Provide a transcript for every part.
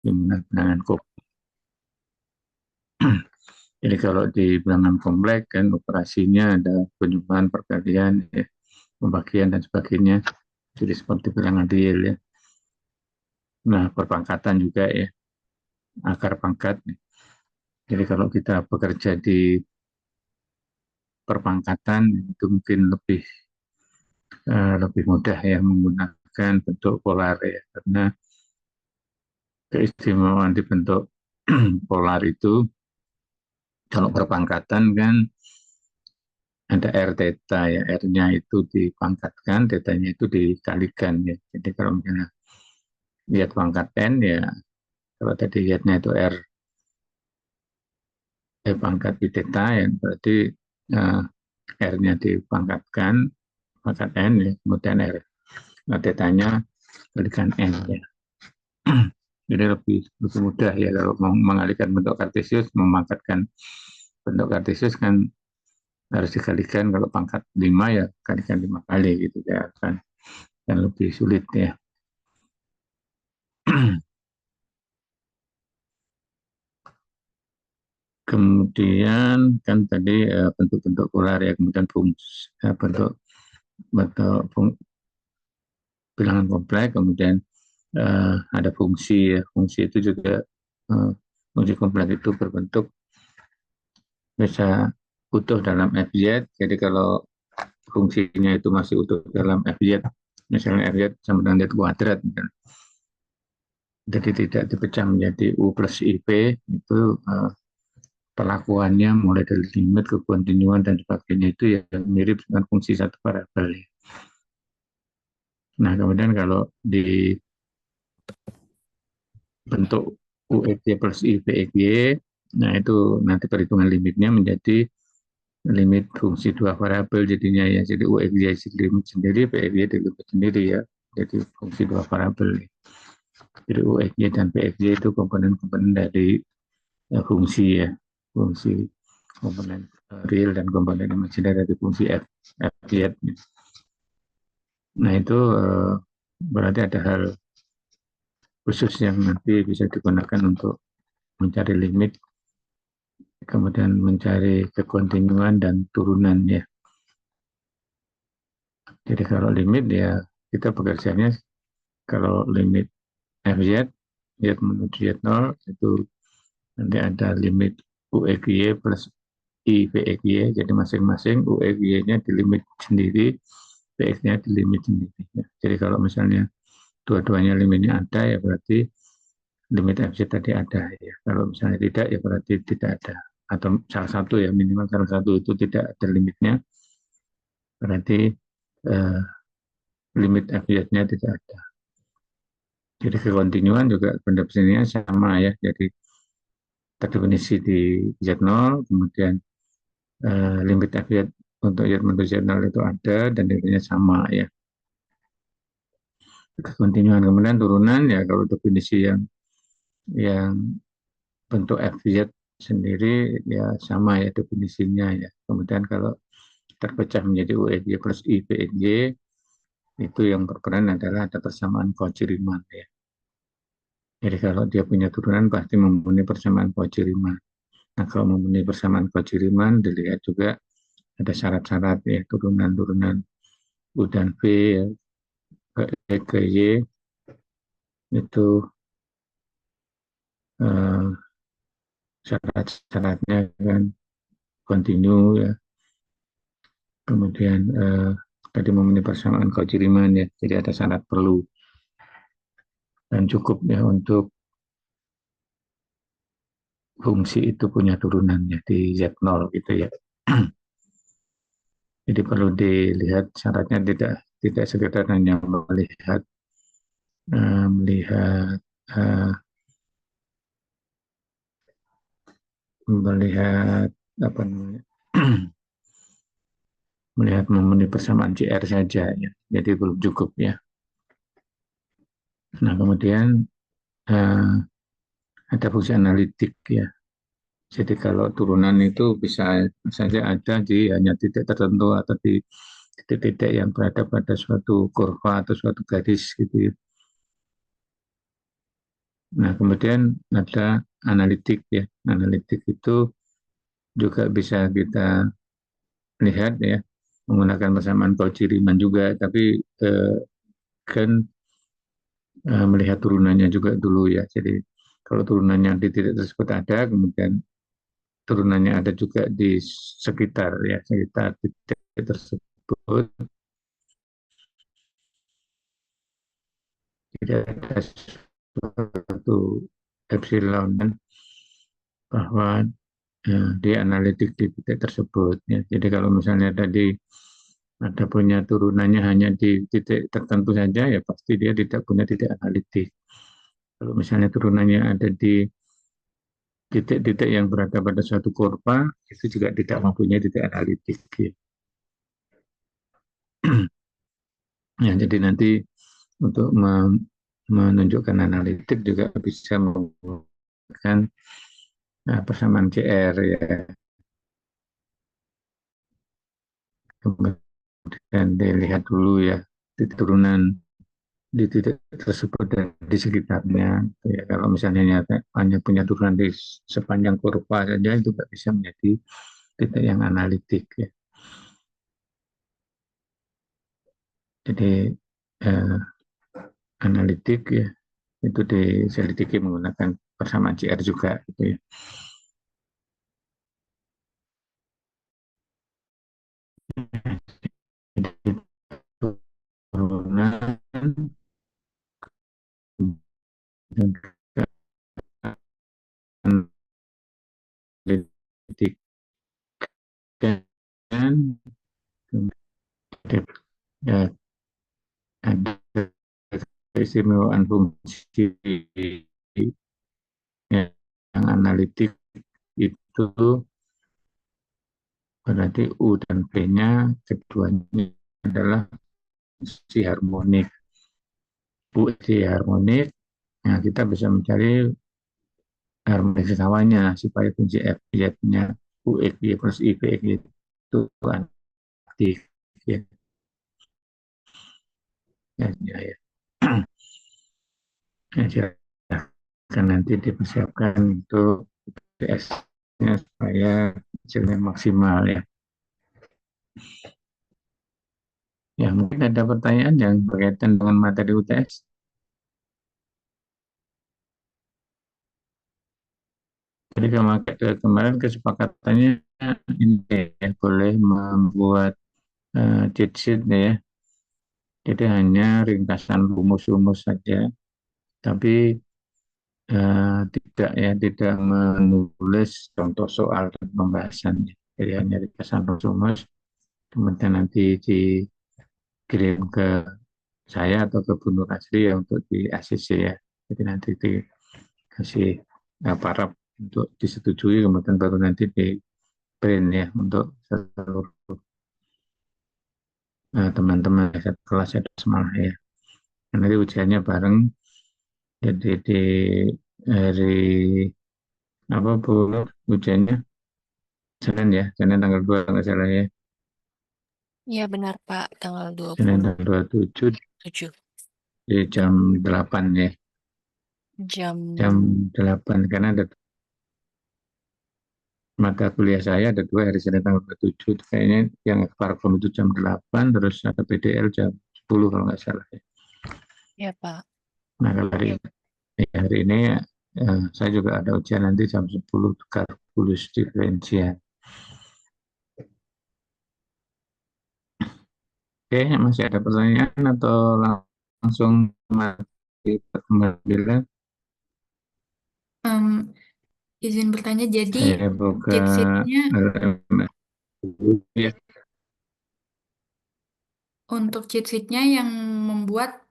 di bilangan kompleks. Jadi kalau di bilangan kompleks kan operasinya ada penyumahan, perkalian, ya, pembagian dan sebagainya. Jadi seperti bilangan real ya. Nah, perpangkatan juga ya, akar pangkat. Jadi kalau kita bekerja di perpangkatan itu mungkin lebih mudah ya menggunakan bentuk polar ya, karena keistimewaan di bentuk polar itu kalau perpangkatan kan ada R theta ya, R-nya itu dipangkatkan, theta-nya itu dikalikan ya. Jadi kalau misalnya lihat pangkat N ya, kalau tadi lihatnya itu pangkat I theta ya, berarti uh, R-nya dipangkatkan, pangkat N ya, kemudian R. Nah, theta-nya kalikan N ya. Jadi lebih mudah ya kalau mau mengalihkan bentuk kartesius, memangkatkan bentuk kartesius kan harus dikalikan, kalau pangkat 5 ya kalikan 5 kali gitu ya kan, dan lebih sulit ya. Kemudian kan tadi bentuk-bentuk polar ya, kemudian bentuk bentuk bilangan kompleks, kemudian ada fungsi ya. Fungsi itu juga fungsi kompleks itu berbentuk bisa utuh dalam FZ. Jadi kalau fungsinya itu masih utuh dalam FZ, misalnya FZ sama dengan Z kuadrat, jadi tidak dipecah menjadi U plus IP, itu perlakuannya mulai dari limit ke kontinuan dan sebagainya itu ya mirip dengan fungsi satu variabel. Nah, kemudian kalau di bentuk UXY plus IVXY, nah itu nanti perhitungan limitnya menjadi limit fungsi dua variabel jadinya ya. Jadi UXY di limit sendiri, VXY di limit sendiri ya. Jadi fungsi dua variabel. Jadi UXY dan VXY itu komponen-komponen dari fungsi ya. Fungsi komponen real dan komponen imajiner dari fungsi FZ. Nah itu berarti ada hal khusus yang nanti bisa digunakan untuk mencari limit, kemudian mencari kekontinuan dan turunan ya. Jadi kalau limit ya kita bekerjanya kalau limit FZ, Z menuju Z0 itu nanti ada limit UXY plus IVXY, jadi masing-masing UXY-nya di limit sendiri, VX-nya di limit sendiri. Ya. Jadi kalau misalnya dua-duanya limitnya ada ya berarti limit FZ tadi ada ya. Kalau misalnya tidak ya berarti tidak ada. Atau salah satu ya, minimal salah satu itu tidak ada limitnya, berarti eh, limit FZ-nya tidak ada. Jadi kekontinuan juga pendefinisinya sama ya. Jadi terdefinisi di Z0, kemudian limit FZ untuk Z menuju Z0 itu ada dan nilainya sama ya. Kekontinuan kemudian turunan ya, kalau definisi yang bentuk FZ sendiri ya sama ya definisinya ya. Kemudian kalau terpecah menjadi UXY plus IVXY itu yang berperan adalah ada persamaan Cauchy Riemann ya. Jadi kalau dia punya turunan pasti memenuhi persamaan Cauchy Riemann. Nah kalau memenuhi persamaan Cauchy Riemann dilihat juga ada syarat-syarat ya, turunan-turunan U dan V ya, ke E ke Y itu eh, syarat-syaratnya kan kontinu ya. Kemudian tadi memenuhi persamaan Cauchy Riemann ya. Jadi ada syarat perlu dan cukup ya untuk fungsi itu punya turunan ya di Z0 gitu ya. Jadi perlu dilihat syaratnya, tidak tidak sekedar hanya melihat melihat uh, melihat apa namanya melihat memenuhi persamaan CR saja ya. Jadi belum cukup ya. Nah kemudian uh, ada fungsi analitik ya. Jadi kalau turunan itu bisa saja ada di hanya titik tertentu atau di titik-titik yang berada pada suatu kurva atau suatu garis gitu ya. Nah, kemudian ada analitik ya. Analitik itu juga bisa kita lihat ya, menggunakan persamaan Cauchy-Riemann juga, tapi kan melihat turunannya juga dulu ya. Jadi kalau turunannya di titik tersebut ada, kemudian turunannya ada juga di sekitar ya, sekitar titik tersebut, tidak ada suatu epsilon kan, bahwa dia analitik di titik tersebut ya. Jadi kalau misalnya tadi ada punya turunannya hanya di titik tertentu saja, ya pasti dia tidak punya titik analitik. Kalau misalnya turunannya ada di titik-titik yang berada pada suatu kurva, itu juga tidak mempunyai titik analitik ya. Ya, jadi nanti untuk menunjukkan analitik juga bisa menggunakan persamaan CR ya. Kemudian dilihat dulu ya titik turunan di titik tersebut dan di sekitarnya. Ya, kalau misalnya hanya punya turunan di sepanjang kurva saja, itu tidak bisa menjadi titik yang analitik ya. Jadi eh, analitik ya itu diselidiki menggunakan persamaan CR juga gitu ya. Jadi turunan analitik dan ya, ada keistimewaan fungsi yang analitik itu berarti U dan P-nya keduanya adalah si harmonik. U si harmonik, nah kita bisa mencari harmonik sesawanya supaya fungsi F Z-nya U X Y plus I P X Y itu aktif ya. Ya, ya, ya. Ya, silahkan nanti dipersiapkan untuk PS-nya supaya hasilnya maksimal ya. Ya, mungkin ada pertanyaan yang berkaitan dengan materi UTS. Jadi kemarin kesepakatannya ini ya, boleh membuat cheat sheet ya. Jadi hanya ringkasan rumus-rumus saja, tapi tidak ya, tidak menulis contoh soal dan pembahasannya. Jadi hanya ringkasan rumus, kemudian nanti dikirim ke saya atau ke Bu Nur Asri ya untuk di ACC ya. Jadi nanti dikasih paraf untuk disetujui, kemudian baru nanti di print ya untuk seluruh teman-teman satu kelas satu sekolah ya. Nanti ujiannya bareng, jadi di hari apa Bu ujiannya Senin ya, Senin tanggal 2 nggak salah ya, Iya benar Pak, tanggal Senin 27 tanggal 27 di jam 8 ya, jam jam 8 karena ada mata kuliah saya ada dua hari Senin tanggal 27 itu kayaknya yang platform itu jam 8 terus ada PDL jam 10 kalau nggak salah ya. ya Pak. Nah kalau hari ini saya juga ada ujian nanti jam 10 kalkulus diferensial. Oke, masih ada pertanyaan atau langsung mati perkembangan? Em, izin bertanya, jadi Saya buka cheat sheet-nya LMS dulu ya. untuk cheat sheet-nya yang membuat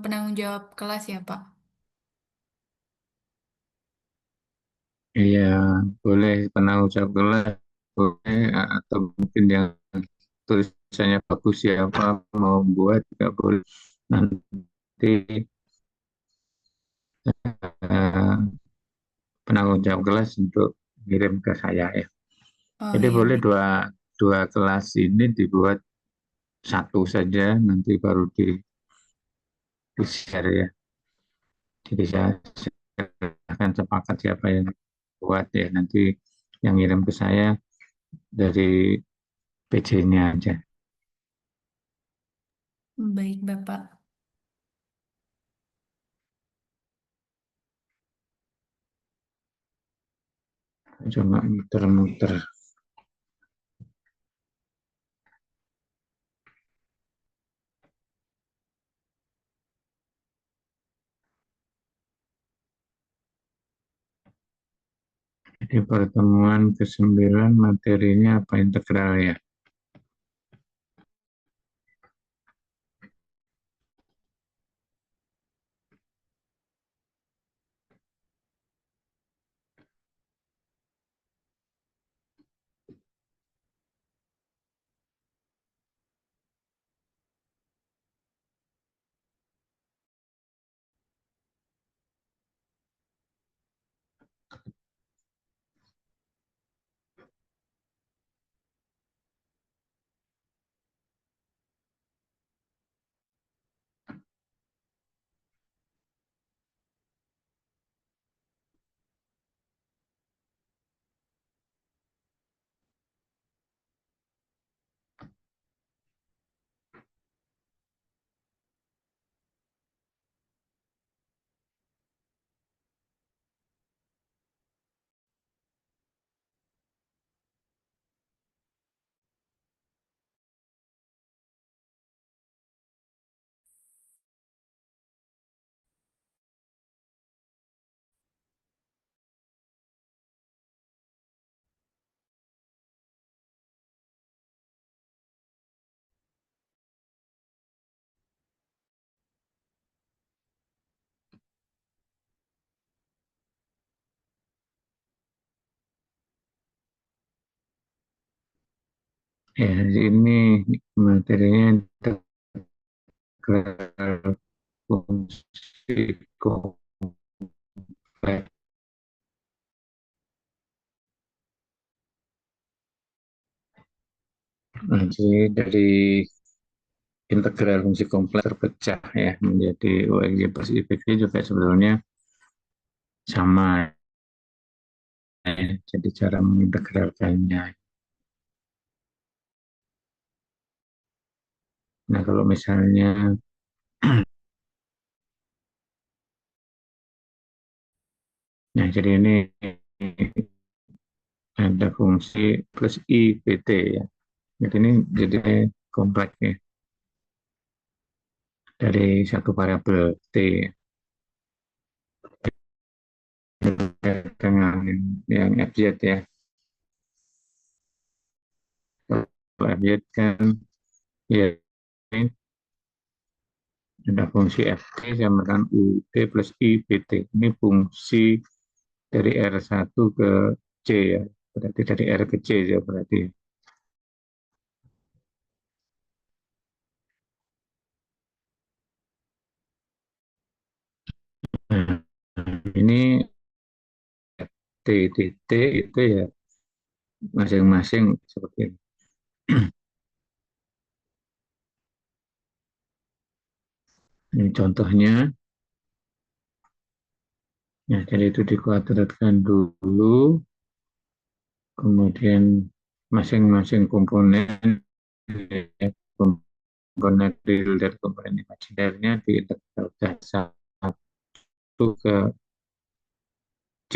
penanggung jawab kelas ya, Pak? Iya, boleh penanggung jawab gelas, boleh atau mungkin yang tulisannya bagus ya apa mau buat juga boleh. Nanti eh, penanggung jawab kelas untuk kirim ke saya ya. Oh Jadi iya, boleh baik. dua dua kelas ini dibuat satu saja, nanti baru di share ya. Jadi saya akan sepakat siapa yang buat ya, nanti yang ngirim ke saya dari PJ-nya aja. Baik, Bapak. Cuma muter-muter. Jadi pertemuan ke-9 materinya apa, integral ya? Ya, ini materinya integral fungsi kompleks. Nah, jadi dari integral fungsi kompleks terpecah ya menjadi UXY plus IPV juga sebetulnya sama ya. Jadi cara mengintegralkannya. Nah, kalau misalnya nah jadi ini ada fungsi plus IPT ya. Jadi ini jadi kompleks ya dari satu variabel T dengan yang FZ ya. Kalau FZ kan ya ini ada fungsi FT sama dengan UT plus IPT. Ini fungsi dari R1 ke C ya. Berarti dari R ke C ya berarti. Nah, ini T, T, T itu ya masing-masing seperti ini. Ini contohnya, ya jadi itu dikuadratkan dulu, kemudian masing-masing komponen, ya, komponen real dan komponen imajinernya diintegralkan satu ke C,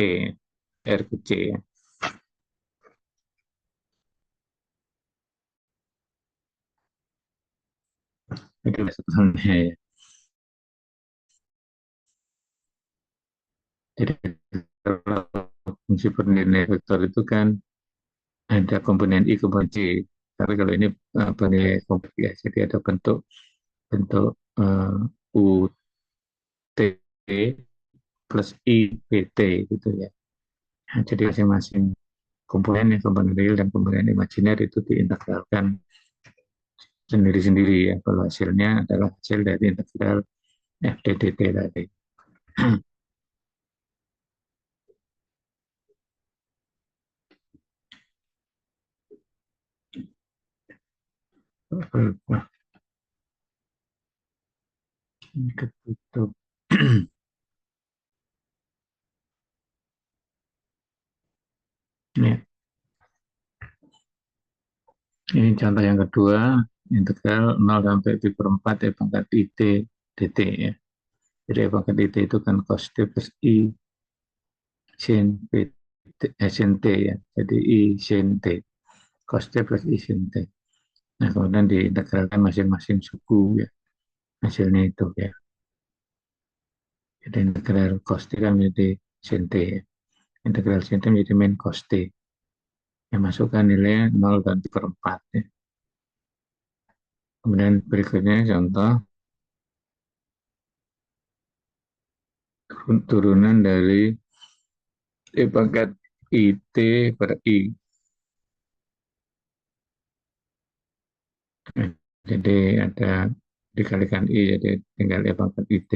R ke C ya. Itu sebetulnya ya. Jadi kalau fungsi bernilai vektor itu kan ada komponen I, komponen C. Tapi kalau ini bernilai kompleks ya, jadi ada bentuk bentuk U T plus I B T gitu ya. Nah, jadi masing-masing komponen real dan komponen imajiner itu diintegralkan sendiri-sendiri ya. Kalau hasilnya adalah hasil dari integral FDDT tadi. Wah, ketutup. Ini contoh yang kedua, integral 0 sampai pi per 4 e pangkat IT dt ya. Jadi e pangkat IT itu kan cos t plus i sin, p, sin t ya. Jadi i sin t, cos t plus i sin t. Nah, kemudian diintegralkan masing-masing suku ya. Hasilnya itu ya. Jadi integral cos t kan menjadi sin t ya. Integral sin t menjadi min cos t. Yang masukkan nilainya 0 dan pi per 4 ya. Kemudian berikutnya contoh turunan dari e pangkat IT per I. Nah, jadi ada dikalikan I, jadi tinggal e pangkat IT.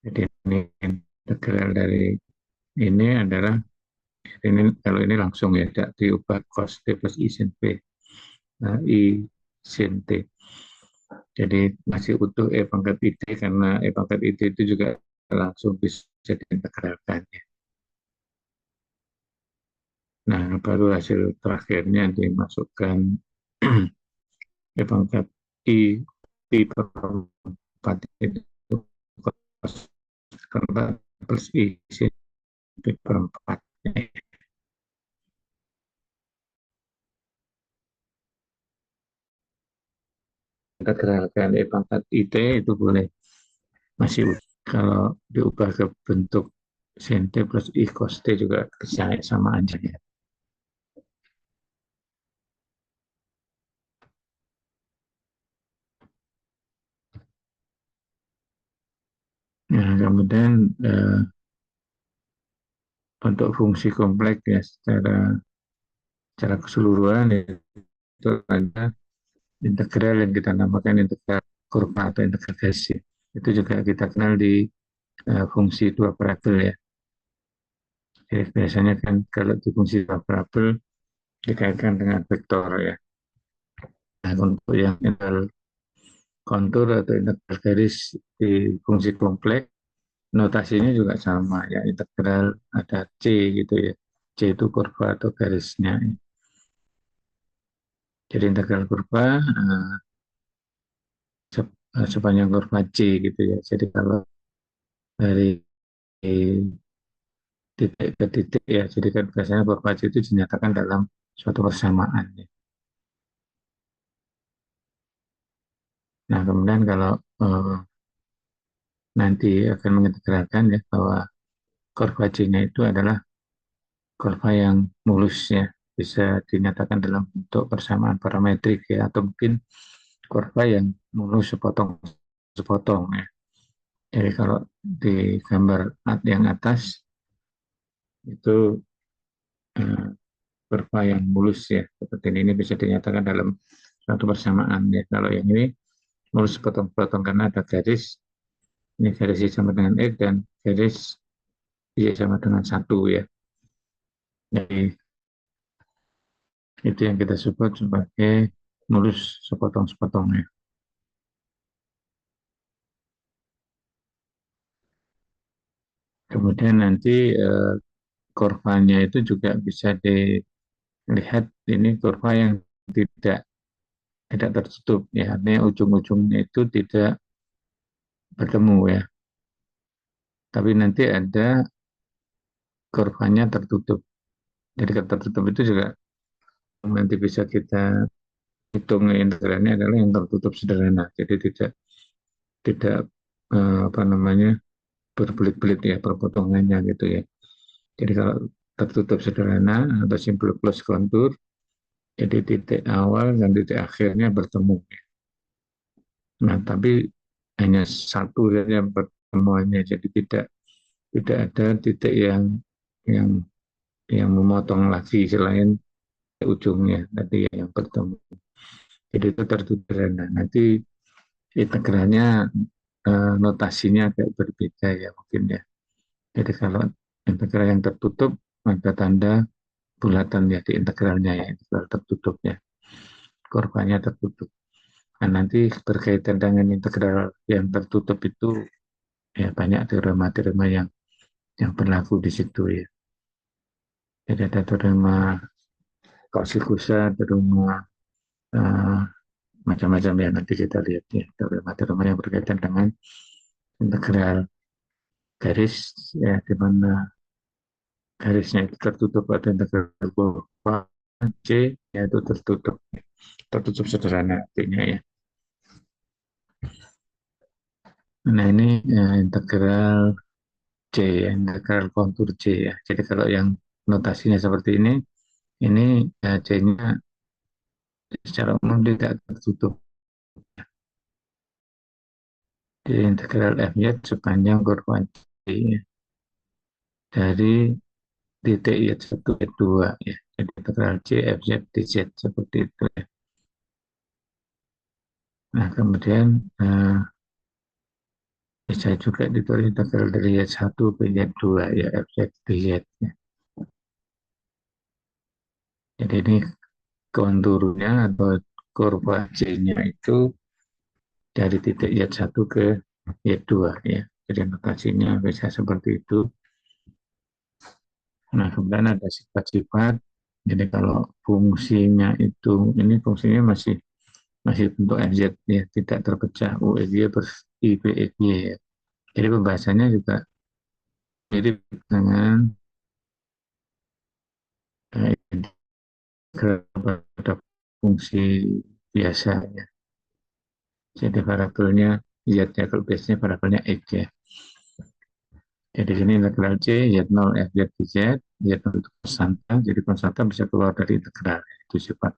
Jadi ini integral dari ini adalah, ini kalau ini langsung ya, tidak diubah cos T plus I sin P. Nah, I sin T. Jadi masih utuh e pangkat IT, karena e pangkat IT itu juga langsung bisa diintegralkan ya. Nah, baru hasil terakhirnya dimasukkan e pangkat I pi per 4 itu cos 4 plus I sin pi per 4. Integralkan E pangkat IT itu boleh masih kalau diubah ke bentuk sin T plus I cos T juga bisa sama aja ya. Nah, kemudian untuk fungsi kompleks ya secara keseluruhan itu ada integral yang kita namakan integral kurva atau integral Hesse. Itu juga kita kenal di fungsi dua variabel ya. Jadi biasanya kan kalau di fungsi dua variabel dikaitkan dengan vektor ya. Nah, untuk yang integral kontur atau integral garis di fungsi kompleks, notasinya juga sama ya, integral ada C gitu ya. C itu kurva atau garisnya. Jadi integral kurva sepanjang kurva C gitu ya. Jadi kalau dari titik ke titik ya, jadi kan biasanya kurva C itu dinyatakan dalam suatu persamaan ya. Nah, kemudian kalau nanti akan mengintegralkan ya bahwa kurva C-nya itu adalah kurva yang mulus ya, bisa dinyatakan dalam bentuk persamaan parametrik ya, atau mungkin kurva yang mulus sepotong ya. Jadi kalau di gambar yang atas itu eh, kurva yang mulus ya, seperti ini bisa dinyatakan dalam suatu persamaan ya. Kalau yang ini mulus sepotong-sepotong karena ada garis, ini garis Y sama dengan X dan garis Y sama dengan 1 ya. Jadi itu yang kita sebut sebagai mulus sepotong-sepotong ya. Kemudian nanti kurvanya itu juga bisa dilihat, ini kurva yang tidak tidak tertutup ya, artinya ujung-ujungnya itu tidak bertemu ya. Tapi nanti ada kurvanya tertutup. Jadi tertutup itu juga nanti bisa kita hitung integralnya adalah yang tertutup sederhana. Jadi tidak tidak apa namanya berbelit-belit ya perpotongannya gitu ya. Jadi kalau tertutup sederhana atau simple closed contour, jadi titik awal dan titik akhirnya bertemu. Nah, tapi hanya satu saja pertemuannya, jadi tidak ada titik yang yang memotong lagi selain ujungnya tadi yang bertemu. Jadi itu tertutup sederhana. Nanti integralnya notasinya agak berbeda ya mungkin ya. Jadi kalau integral yang tertutup ada tanda bulatan ya di integralnya ya, integral tertutupnya, kurvanya tertutup. Nah, nanti berkaitan dengan integral yang tertutup itu ya banyak teorema-teorema yang berlaku di situ ya. Jadi ada teorema kosikusa di rumah macam-macam ya, nanti kita lihat ya teorema-teorema yang berkaitan dengan integral garis ya, di mana garisnya itu tertutup pada integral kurva C yaitu tertutup sederhana artinya ya. Nah ini integral C ya, integral kontur C ya. Jadi kalau yang notasinya seperti ini C-nya secara umum tidak tertutup. Di integral Fy sepanjang kurva C ya, dari titik Y1 Y2 ya. Jadi integral C Fz dz seperti itu ya. Nah kemudian bisa juga ditulis integral dari Y1 ke Y2 ya Fz dz ya. Jadi ini konturnya atau kurva C-nya itu dari titik Y1 ke Y2 ya. Jadi notasinya bisa seperti itu. Nah, kemudian ada sifat-sifat. Jadi kalau fungsinya itu, ini fungsinya masih bentuk FZ ya, tidak terpecah UEG per IPEG ya. Jadi pembahasannya juga mirip dengan pada fungsi biasa ya. Jadi variabelnya Z ya, kalau biasanya variabelnya X ya. Jadi sini integral C, Z0 Fz dz, Z0 itu konstanta, jadi konstanta bisa keluar dari integral, itu sifat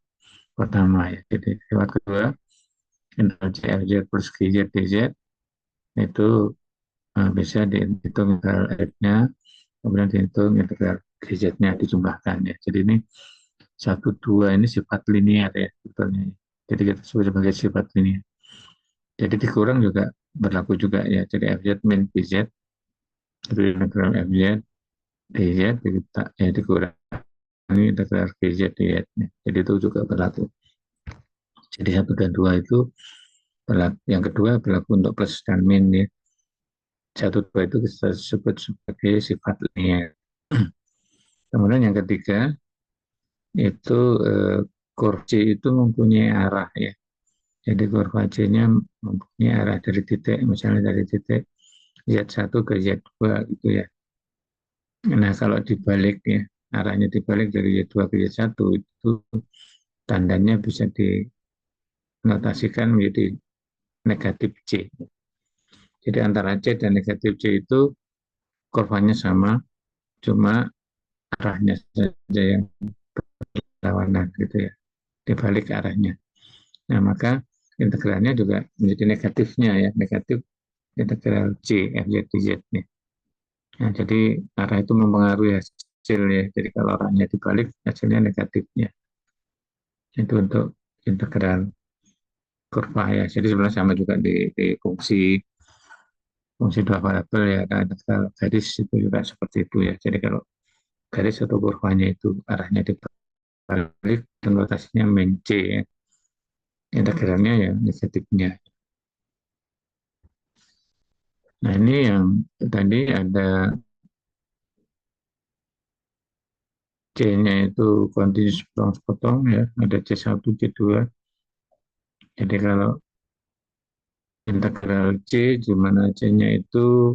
pertama ya. Jadi sifat kedua, integral C Fz plus GZ dz, itu bisa dihitung integral F-nya, kemudian dihitung integral GZ-nya dijumlahkan ya. Jadi ini 1, 2 ini sifat linear ya sebetulnya. Jadi kita sebut sebagai sifat linear. Jadi dikurang juga berlaku juga ya. Jadi Fz min Pz itu integral Fz dz kita ya dikurangi integral Gz dz. Jadi itu juga berlaku. Jadi 1 dan 2 itu berlaku. Yang kedua berlaku untuk plus dan min ya. 1, 2 itu kita sebut sebagai sifat linear. Kemudian yang ketiga itu kurva C itu mempunyai arah ya. Jadi kurva C-nya mempunyai arah dari titik, misalnya dari titik Z1 ke Z2 gitu ya. Nah kalau dibalik ya, arahnya dibalik dari Y2 ke Y1 itu tandanya bisa dinotasikan menjadi negatif C. Jadi antara C dan negatif C itu kurvanya sama, cuma arahnya saja yang berlawanan gitu ya, dibalik arahnya. Nah maka integralnya juga menjadi negatifnya ya, negatif integral C Fz dz nih. Nah, jadi arah itu mempengaruhi hasil ya. Jadi kalau arahnya dibalik, hasilnya negatifnya. Itu untuk integral kurva ya. Jadi sebenarnya sama juga di fungsi dua variabel ya. Ada integral garis itu juga seperti itu ya. Jadi kalau garis atau kurvanya itu arahnya dibalik, dan rotasinya min C ya. Integralnya ya negatifnya. Nah ini yang tadi ada C-nya itu continuous potong-potong ya, ada C1, C2. Jadi kalau integral C, di mana C-nya itu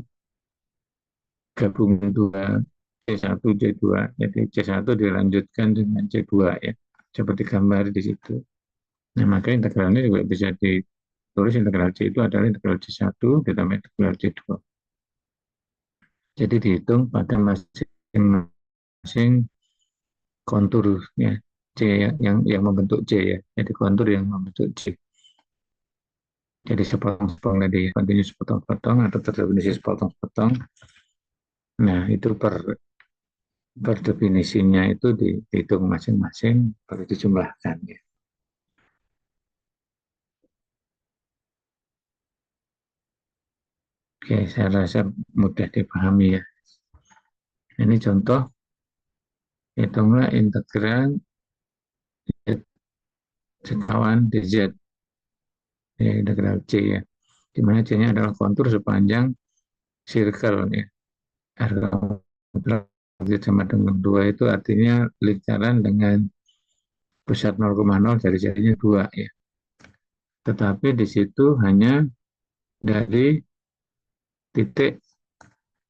gabungan dua, C1, C2. Jadi C1 dilanjutkan dengan C2 ya, seperti gambar di situ. Nah, maka integralnya juga bisa ditulis integral C itu adalah integral C1 ditambah integral C2. Jadi dihitung pada masing-masing kontur ya, C yang membentuk C ya. Jadi kontur yang membentuk C. Jadi sepotong-sepotong tadi, continuous sepotong-sepotong atau terdefinisi sepotong-sepotong. Nah, itu per definisinya itu dihitung masing-masing, baru dijumlahkan. Ya. Oke, saya rasa mudah dipahami ya. Ini contoh, hitunglah integral sekawan dz, ya, integral C ya. Di mana C-nya adalah kontur sepanjang circle ya. Artinya sama dengan 2 itu artinya lingkaran dengan pusat 0,0 dari jarinya 2 ya. Tetapi di situ hanya dari titik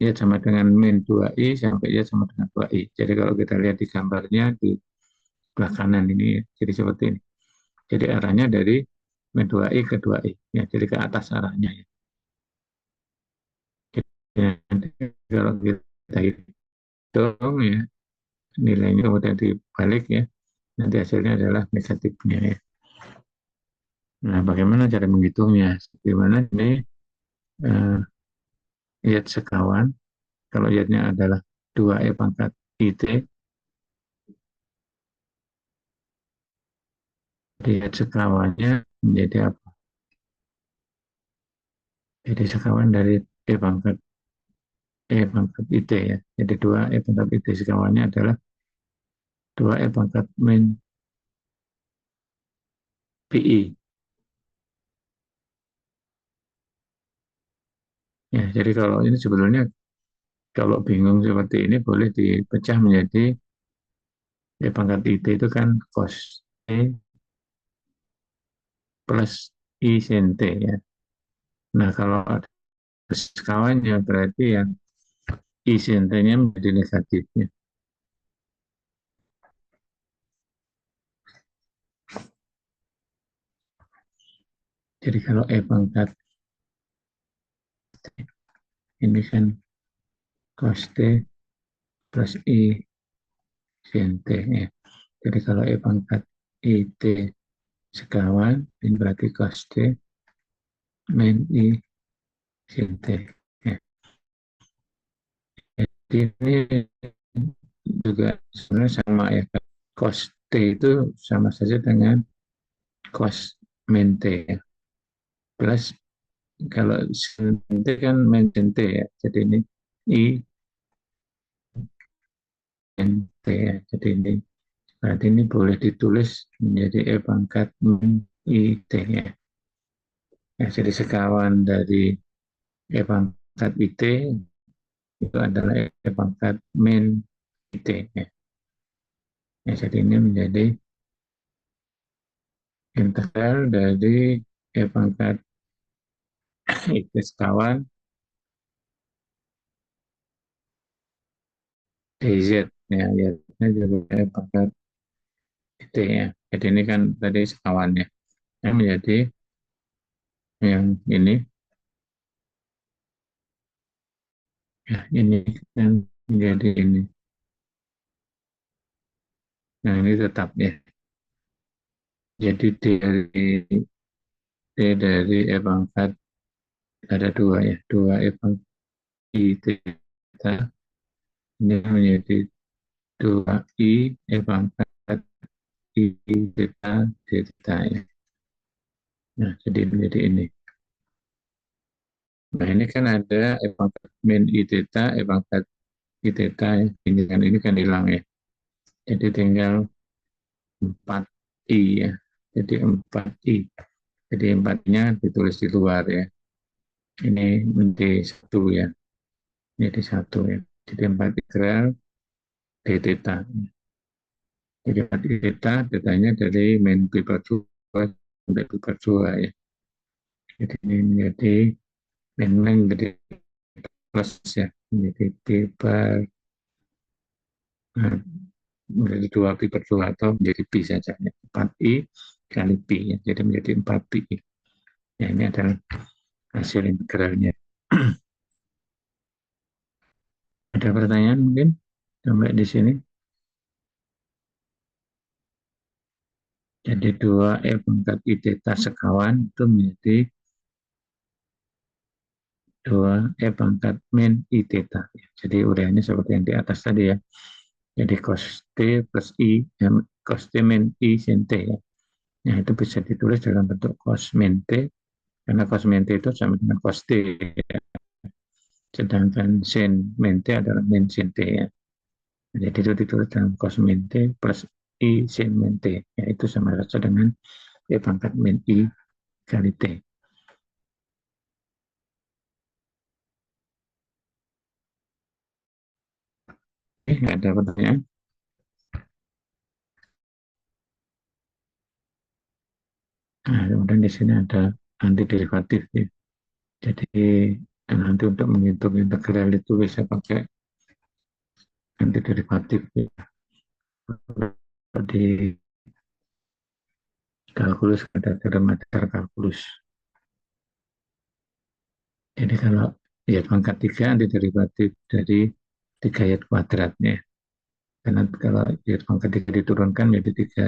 ya sama dengan min 2i sampai ya sama dengan 2i. Jadi kalau kita lihat di gambarnya di sebelah kanan ini, jadi seperti ini. Jadi arahnya dari min 2i ke 2i, ya, jadi ke atas arahnya. Ya. Jadi kalau kita hitung ya, nilainya kemudian dibalik ya, nanti hasilnya adalah negatifnya ya. Nah, bagaimana cara menghitungnya? Bagaimana ini iat sekawan, kalau iatnya adalah 2e pangkat IT, iat sekawannya menjadi apa? Jadi sekawan dari E pangkat IT ya. Jadi 2E pangkat IT sekawannya adalah 2E pangkat min PI. Ya, jadi kalau ini sebetulnya kalau bingung seperti ini boleh dipecah menjadi E pangkat IT itu kan cos E plus I sin T ya. Nah, kalau ada sekawannya berarti yang I sin T-nya menjadi negatifnya. Jadi kalau E pangkat ini kan cos T plus I sin T ya. Jadi kalau E pangkat IT sekawan, ini berarti cos T min I sin T. Ya. Jadi ini juga sebenarnya sama ya. Cos T itu sama saja dengan cos min T ya. Plus kalau sin T kan min sin T ya. Jadi ini I sin T ya. Jadi ini berarti ini boleh ditulis menjadi E pangkat min I T ya. Ya, jadi sekawan dari E pangkat IT itu adalah E pangkat min IT. Ya. Ya, jadi ini menjadi integral dari E pangkat IT sekawan DZ. Ya, ya juga E pangkat IT ya. Jadi ini kan tadi sekawannya. Yang menjadi yang ini, ya ini kan menjadi ini. Nah ini tetap ya. Jadi D dari E pangkat ada dua ya. Dua E pangkat I theta ini menjadi 2i E pangkat I theta D theta ya. Nah, jadi menjadi ini. Nah, ini kan ada E pangkat min I theta, E pangkat I theta ya. Ini kan hilang ya. Jadi tinggal 4i ya. Jadi 4i. Jadi 4-nya ditulis di luar ya. Ini menjadi 1 ya. Jadi 1 ya. Jadi 4 integral D theta. Jadi 4 theta, tetanya dari min pi per 2 sampai pi per 2 ya. Jadi ini menjadi min menjadi plus ya. Menjadi pi per menjadi 2 pi per 2 atau menjadi pi saja. Ya. 4i kali pi ya. Jadi menjadi 4 pi. Ya, ini adalah hasil integralnya. Ada pertanyaan mungkin sampai di sini? Jadi 2e pangkat I theta sekawan itu menjadi 2e pangkat min I theta. Jadi uraiannya seperti yang di atas tadi ya. Jadi cos T plus I, cos T min I sin T ya. Nah itu bisa ditulis dalam bentuk cos min T, karena cos min T itu sama dengan cos T ya. Sedangkan sin min T adalah min sin T ya. Jadi itu ditulis dalam cos min T plus I sin min T. Ya, itu sama saja dengan E pangkat min I kali T. Nggak ada pertanyaan? Nah, kemudian di sini ada antiderivatif ya. Jadi nanti untuk menghitung integral itu bisa pakai antiderivatif ya. Di kalkulus ada teorema dasar kalkulus. Jadi kalau y pangkat 3 antiderivatif dari 3 y kuadratnya. Karena kalau y pangkat 3 diturunkan menjadi 3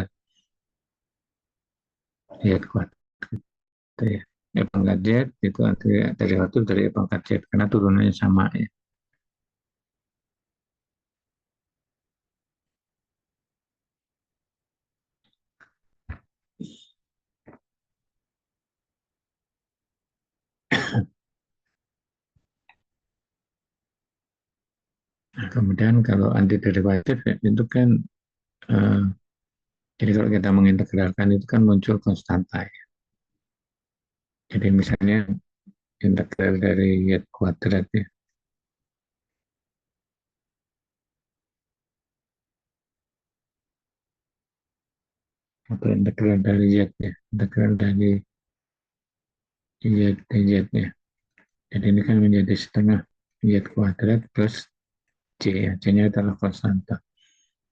y kuadrat ya. Y pangkat z itu antiderivatif dari y pangkat z karena turunannya sama ya. Nah, kemudian kalau antiderivatif ya, itu kan eh, jadi kalau kita mengintegralkan itu kan muncul konstanta ya. Jadi misalnya integral dari y kuadrat ya, atau integral dari y ya, integral dari y dz ya. Jadi ini kan menjadi setengah y kuadrat plus c ya, c-nya adalah konstanta.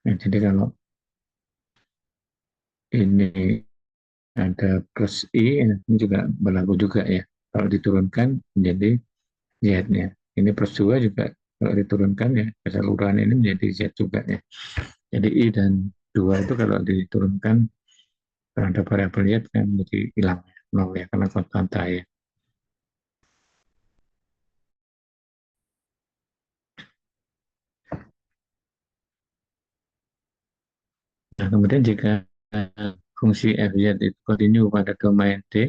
Nah, jadi kalau ini ada plus i, ini juga berlaku juga ya. Kalau diturunkan menjadi z-nya. Ini plus 2 juga kalau diturunkan ya, keseluruhan ini menjadi z juga ya. Jadi i dan 2 itu kalau diturunkan terhadap variabel y kan menjadi hilang ya, nol ya, karena konstanta ya. Nah, kemudian jika fungsi fz itu kontinu pada domain D,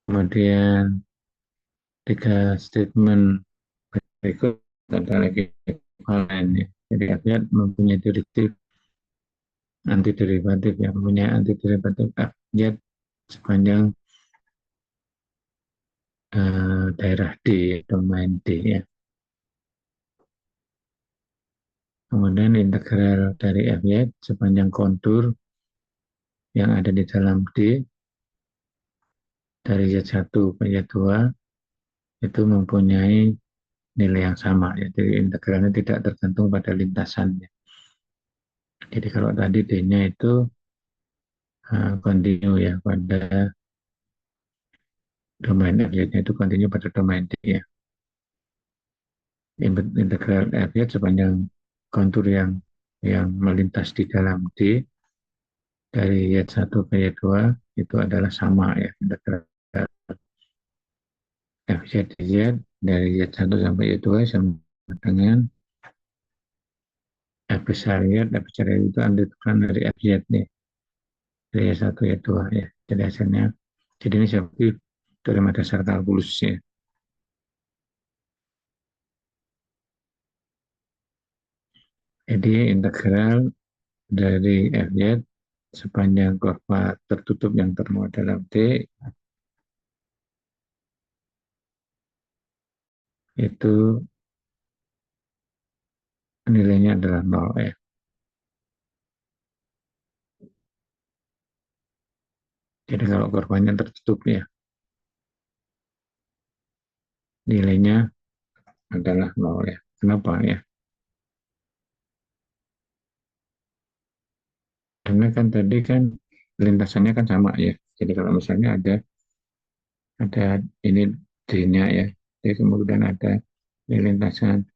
kemudian tiga statement berikut ada lagi ekvivalen ya. Jadi fz mempunyai direktif antiderivatif yang mempunyai antiderivatif fz sepanjang daerah D, domain D ya. Kemudian integral dari fz sepanjang kontur yang ada di dalam D dari z1 ke z2 itu mempunyai nilai yang sama. Jadi integralnya tidak tergantung pada lintasannya. Jadi kalau tadi D-nya itu kontinu ya pada domain fz-nya itu kontinu pada domain D ya. Integral fz sepanjang kontur yang melintas di dalam D dari y1 ke y2 itu adalah sama ya. Integral fz dz dari y1 sampai y2 sama dengan f besar y, f besar y itu integral dari fz nih dari y1 y2 ya. Jadi hasilnya jadi ini seperti teorema dasar kalkulus ya. Jadi integral dari fz sepanjang kurva tertutup yang termuat dalam D itu nilainya adalah 0 ya. Jadi kalau kurvanya tertutup ya, nilainya adalah 0 ya. Kenapa ya? Karena kan tadi kan lintasannya kan sama ya. Jadi kalau misalnya ada ini D-nya ya, jadi kemudian ada lintasan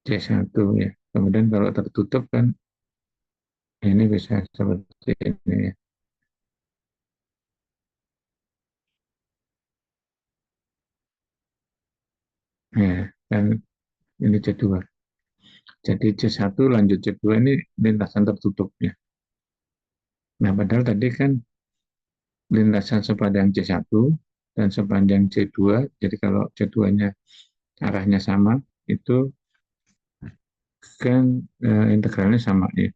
C1 ya. Kemudian kalau tertutup kan ini bisa seperti ini ya. Ya, kan ini C2. Jadi C1 lanjut C2 ini lintasan tertutup ya. Nah, padahal tadi kan lintasan sepanjang C1 dan sepanjang C2, jadi kalau C2-nya arahnya sama, itu kan integralnya sama ya.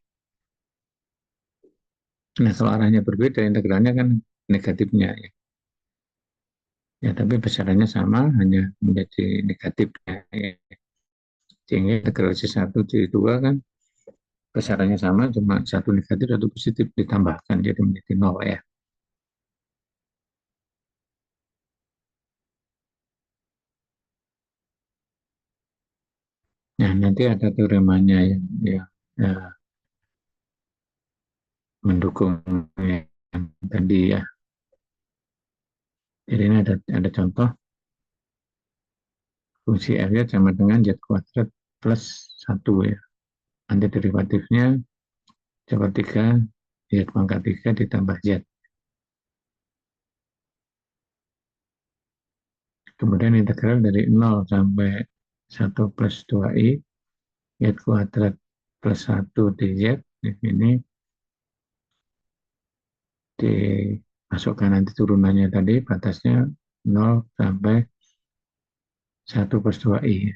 Nah, kalau arahnya berbeda, integralnya kan negatifnya ya. Ya, tapi besarannya sama, hanya menjadi negatifnya ya. Sehingga integral C1 C2 kan besarannya sama, cuma satu negatif, satu positif ditambahkan, jadi menjadi 0 ya. Nah, nanti ada teoremanya yang ya, mendukung yang tadi ya. Jadi ini ada contoh fungsi f sama dengan z kuadrat plus 1 ya. Nanti derivatifnya coba 3 z pangkat 3 ditambah z. Kemudian integral dari 0 sampai 1 plus 2i z kuadrat plus 1 dz. Di sini dimasukkan nanti turunannya tadi, batasnya 0 sampai 1 plus 2i.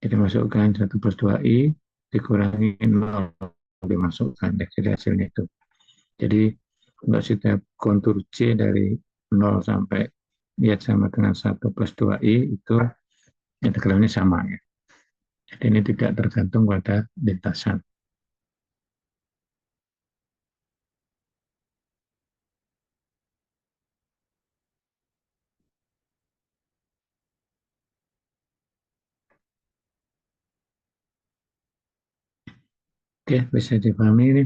Jadi masukkan 1 plus 2i dikurangi 0 dimasukkan, jadi hasilnya itu. Jadi untuk setiap kontur C dari 0 sampai y sama dengan 1 plus 2i itu integralnya sama ya. Jadi ini tidak tergantung pada lintasan. Oke, bisa dipahami ini.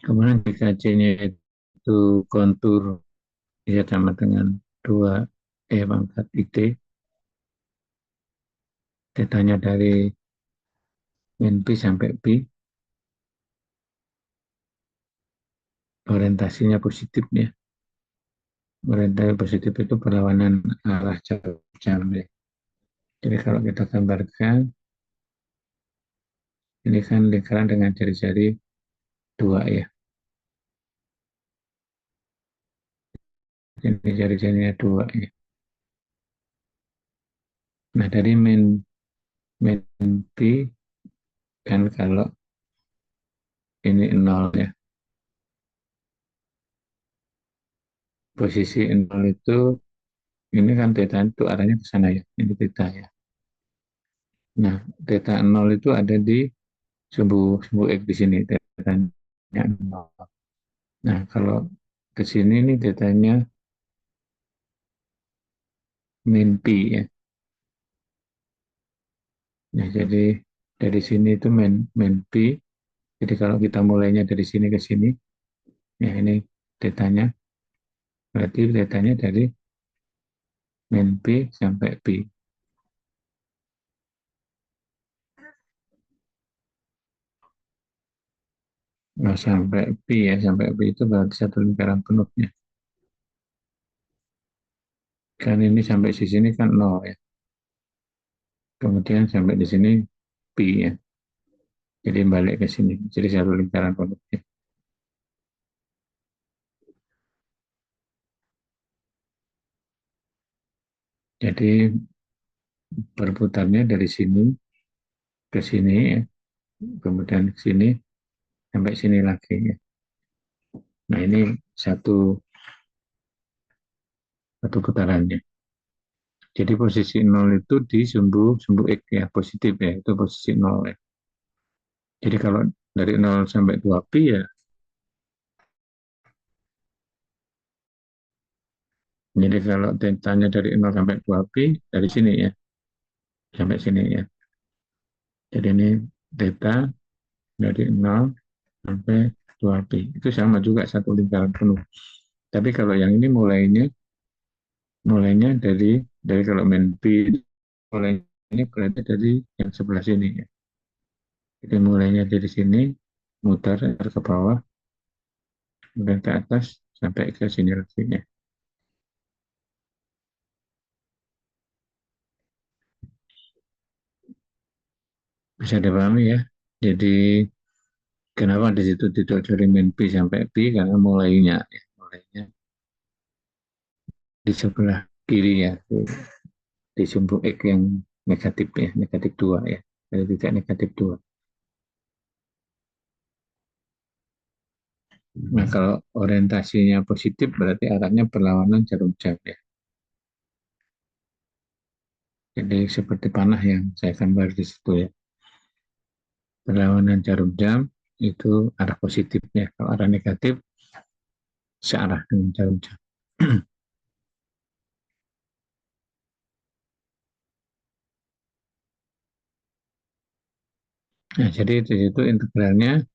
Kemudian jika C-nya itu kontur y sama dengan 2e pangkat IT, tetanya dari min P sampai P, orientasinya positif ya. Orientasi positif itu berlawanan arah jam ya. Jadi kalau kita gambarkan, ini kan lingkaran dengan jari-jari 2 ya. Ini jari-jarinya 2 ya. Nah dari min P kan kalau ini 0 ya. Posisi 0 itu, ini kan theta itu arahnya ke sana ya. Ini theta ya. Nah theta 0 itu ada di sumbu X di sini. Tetanya 0. Nah kalau ke sini nih tetanya min P ya. Nah jadi dari sini itu min P. Jadi kalau kita mulainya dari sini ke sini, ya ini tetanya. Berarti tetanya dari min P sampai P. Nah, sampai P ya, sampai P itu berarti satu lingkaran penuhnya. Kan ini sampai di sini kan 0 ya. Kemudian sampai di sini P ya. Jadi balik ke sini. Jadi satu lingkaran penuhnya. Jadi berputarnya dari sini ke sini ya. Kemudian ke sini sampai sini lagi ya. Nah ini satu putarannya. Jadi posisi 0 itu di sumbu X ya, positif ya, itu posisi 0 ya. Jadi kalau dari 0 sampai 2pi ya, jadi kalau tetanya dari 0 sampai 2pi, dari sini ya, sampai sini ya. Jadi ini theta dari 0 sampai 2pi. Itu sama juga satu lingkaran penuh. Tapi kalau yang ini mulainya dari kalau min P, mulainya ini berarti dari yang sebelah sini ya. Jadi mulainya dari sini, muter ke bawah, kemudian ke atas, sampai ke sini lagi ya. Bisa dipahami ya. Jadi kenapa di situ tidak dari min P sampai P, karena mulainya di sebelah kiri ya, di sumbu X yang negatif ya, negatif 2 ya, jadi tidak negatif 2. Nah kalau orientasinya positif berarti arahnya berlawanan jarum jam ya. Jadi seperti panah yang saya gambar di situ ya. Berlawanan jarum jam itu arah positifnya. Kalau arah negatif searah dengan jarum jam. Nah, jadi di situ integralnya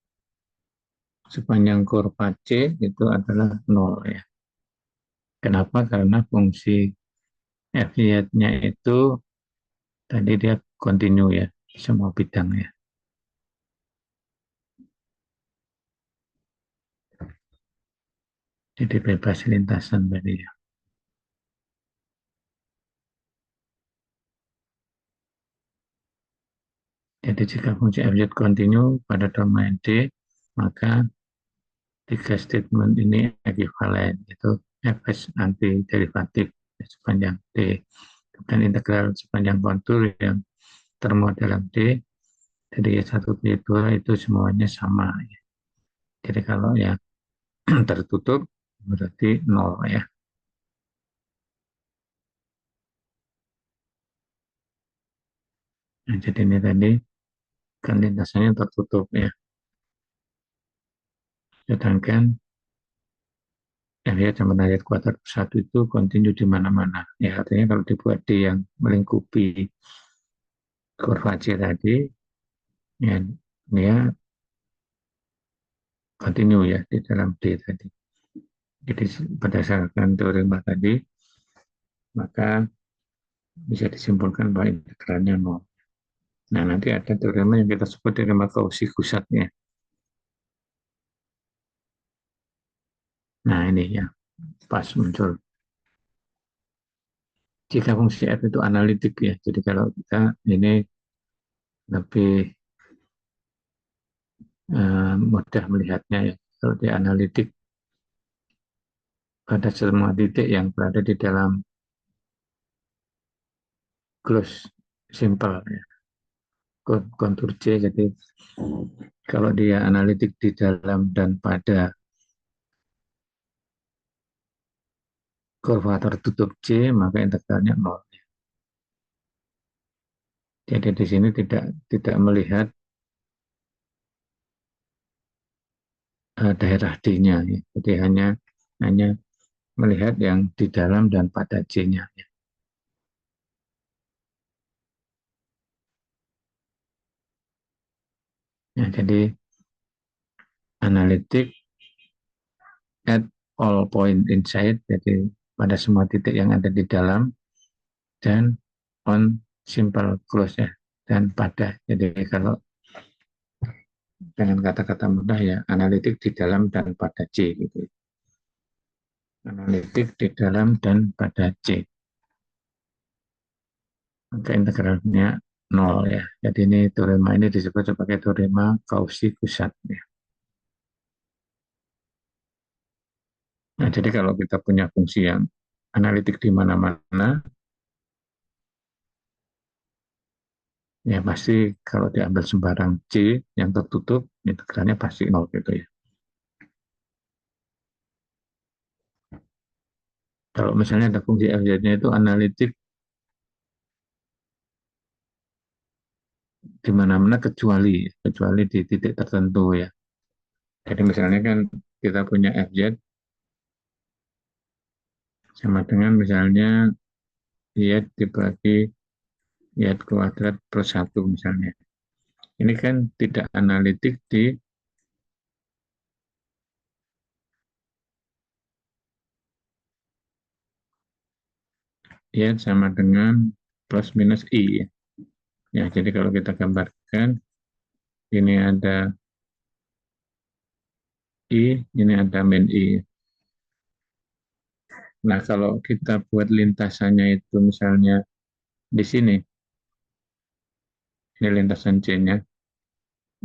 sepanjang kurva C itu adalah 0 ya. Kenapa? Karena fungsi f(y)-nya itu tadi dia kontinu ya, semua bidang ya. Jadi bebas lintasan tadi ya. Jadi jika fungsi f(y) kontinu pada domain D, maka tiga statement ini ekuivalen, itu fs anti derivatif sepanjang D. Dan integral sepanjang kontur yang termuat dalam D, jadi Y1, Y2 itu semuanya sama. Ya. Jadi kalau yang tertutup berarti 0 ya. Nah, jadi ini tadi kan lintasannya tertutup ya. Sedangkan F(y) sama Y kuadrat per 1 itu kontinu di mana-mana. Ya, artinya kalau dibuat D yang melingkupi kurva C tadi, ya dia kontinu ya di dalam D tadi. Jadi berdasarkan teorema tadi, maka bisa disimpulkan bahwa integralnya 0. Nah, nanti ada teorema yang kita sebut teorema Cauchy-Gusatnya. Nah, ini ya, pas muncul. Jika fungsi f itu analitik ya, jadi kalau kita ini lebih mudah melihatnya ya. Kalau di analitik pada semua titik yang berada di dalam close simple ya, kontur C. Jadi kalau dia analitik di dalam dan pada kurva tertutup C, maka integralnya 0. Jadi di sini tidak melihat daerah D-nya ya. Jadi hanya melihat yang di dalam dan pada C-nya ya. Ya, jadi analitik at all point inside, jadi pada semua titik yang ada di dalam, dan on simple close ya, dan pada. Jadi kalau dengan kata-kata mudah ya, analitik di dalam dan pada C gitu. Analitik di dalam dan pada C. Maka integralnya 0 ya. Jadi ini teorema ini disebut sebagai teorema Cauchy-Gusat ya. Nah, jadi kalau kita punya fungsi yang analitik di mana-mana, ya pasti kalau diambil sembarang C yang tertutup, integralnya pasti 0 gitu ya. Kalau misalnya ada fungsi f(y)-nya itu analitik di mana-mana kecuali di titik tertentu ya. Jadi misalnya kan kita punya f(y) sama dengan misalnya y dibagi y kuadrat plus 1 misalnya. Ini kan tidak analitik di y sama dengan plus minus i ya. Ya, jadi kalau kita gambarkan, ini ada i, ini ada min i. Nah, kalau kita buat lintasannya itu misalnya di sini, ini lintasan C-nya,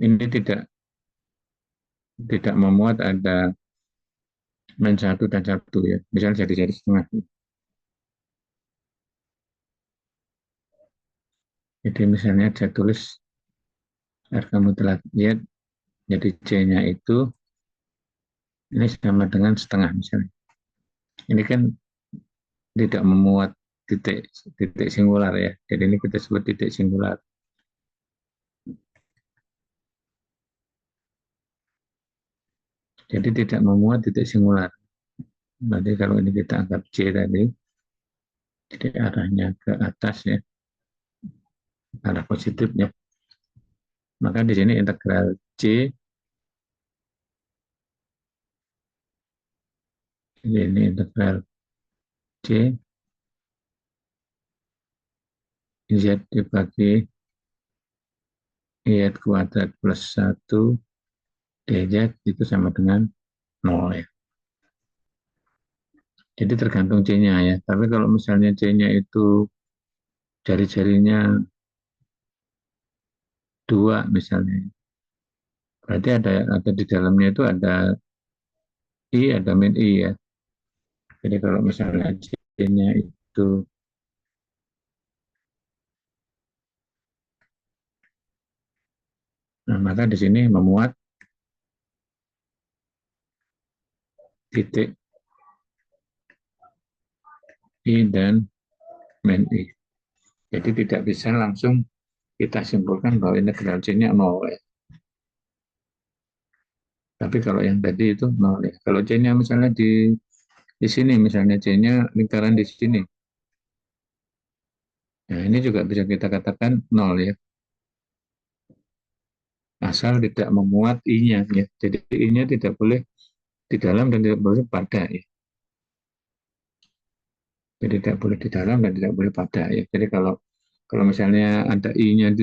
ini tidak memuat ada min 1 dan 1 ya. Misalnya jadi setengah. Jadi misalnya saya tulis R kamu telah lihat, jadi C-nya itu ini sama dengan setengah misalnya. Ini kan tidak memuat titik titik singular ya. Jadi ini kita sebut titik singular. Jadi tidak memuat titik singular. Berarti kalau ini kita anggap C tadi, jadi arahnya ke atas ya, arah positif ya. Maka di sini integral C, ini integral C, Z dibagi Y kuadrat plus 1 DZ itu sama dengan 0 ya. Jadi tergantung C-nya ya. Tapi kalau misalnya C-nya itu jari-jarinya 2 misalnya, berarti ada di dalamnya itu ada I, ada min I ya. Jadi kalau misalnya C-nya itu, nah maka di sini memuat titik I dan min I. Jadi tidak bisa langsung kita simpulkan bahwa integral C-nya 0 ya. Tapi kalau yang tadi itu 0 ya. Kalau C-nya misalnya di sini, misalnya C-nya lingkaran di sini. Nah, ini juga bisa kita katakan 0 ya. Asal tidak memuat I-nya ya. Jadi I-nya tidak boleh di dalam dan tidak boleh pada ya. Jadi tidak boleh di dalam dan tidak boleh pada ya. Jadi kalau misalnya ada I-nya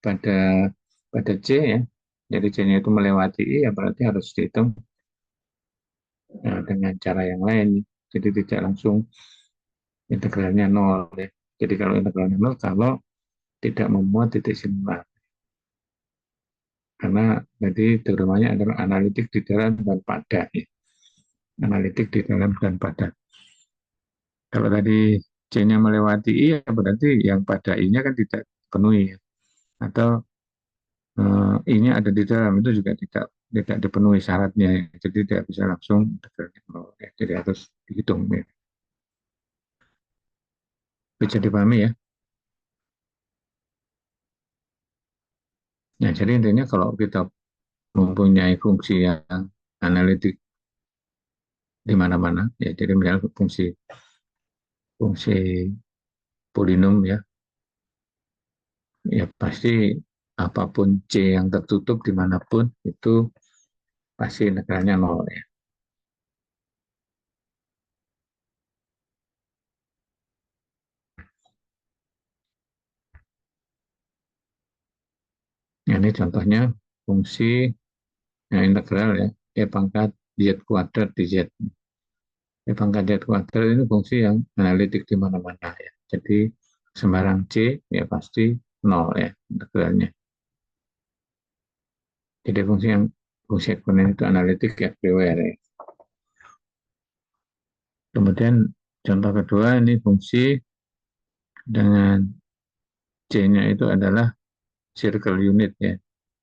pada pada C ya, jadi C-nya itu melewati I ya berarti harus dihitung ya, dengan cara yang lain. Jadi tidak langsung integralnya 0 ya. Jadi kalau integralnya 0 kalau tidak memuat titik singular. Karena tadi teoremanya adalah analitik di dalam dan pada ya. Analitik di dalam dan pada. Kalau tadi C-nya melewati I, ya berarti yang pada I-nya kan tidak penuhi. Ya. Atau I-nya ada di dalam, itu juga tidak dipenuhi syaratnya. Ya. Jadi tidak bisa langsung ya. Jadi harus dihitung. Ya. Bisa dipahami ya. Nah, jadi intinya kalau kita mempunyai fungsi yang analitik di mana-mana, ya jadi misalnya fungsi fungsi polinom ya, ya pasti apapun C yang tertutup dimanapun itu pasti integralnya 0 ya. Nah, ini contohnya fungsi yang integral ya, E pangkat Z kuadrat di Z. E pangkat Z kuadrat ini fungsi yang analitik di mana-mana ya. Jadi sembarang C ya pasti 0 ya integralnya. Jadi fungsi eksponen itu analitik ya everywhere ya. Kemudian contoh kedua ini fungsi dengan C-nya itu adalah circle unit ya.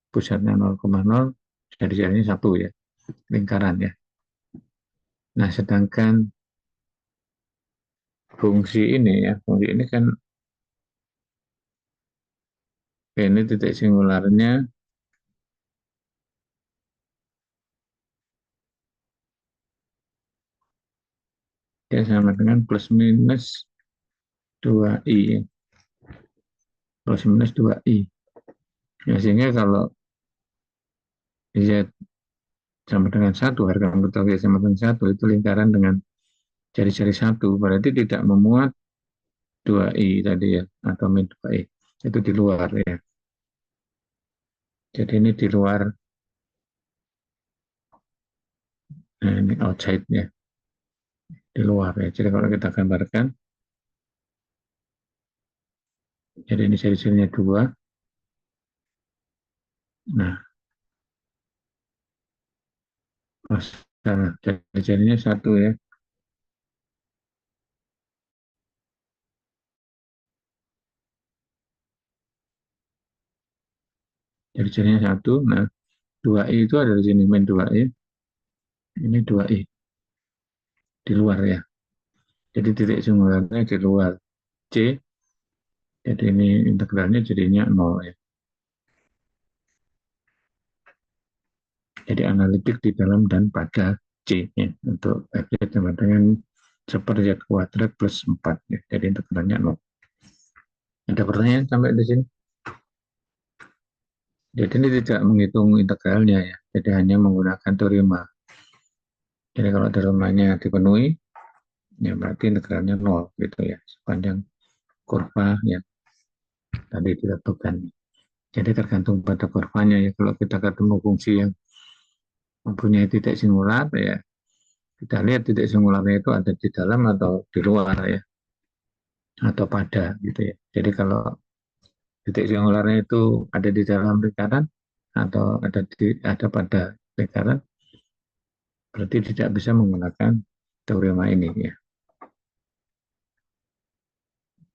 Pusatnya 0,0, jari-jarinya 1 ya. Lingkaran ya. Nah, sedangkan fungsi ini ya, fungsi ini kan ini titik singularnya ya sama dengan plus minus 2i ya. Plus minus 2i. Ya, sehingga kalau Z sama dengan 1, harga anggota Y sama dengan 1, itu lingkaran dengan jari-jari 1, berarti tidak memuat 2i tadi ya, atau min 2i. Itu di luar ya. Jadi ini di luar, nah ini outside ya, di luar ya. Jadi kalau kita gambarkan, jadi ini jari-jarinya 2. Nah, jari-jarinya 1 ya. Jari-jarinya 1. Nah, 2i itu ada di sini, min 2i. Ini 2i di luar ya. Jadi titik singularnya di luar. C, jadi ini integralnya jadinya 0 ya. Jadi analitik di dalam dan pada C ya, untuk F sama dengan seperti Z kuadrat plus 4 ya. Jadi integralnya 0. Ada pertanyaan sampai di sini? Jadi ini tidak menghitung integralnya ya. Jadi hanya menggunakan teorema. Jadi kalau teoremanya dipenuhi, ya berarti integralnya 0 gitu ya. Sepanjang kurva yang tadi ditentukan. Jadi tergantung pada kurvanya ya. Kalau kita ketemu fungsi yang mempunyai titik singular ya, kita lihat titik singularnya itu ada di dalam atau di luar ya, atau pada gitu ya. Jadi kalau titik singularnya itu ada di dalam lingkaran atau ada pada lingkaran, berarti tidak bisa menggunakan teorema ini ya.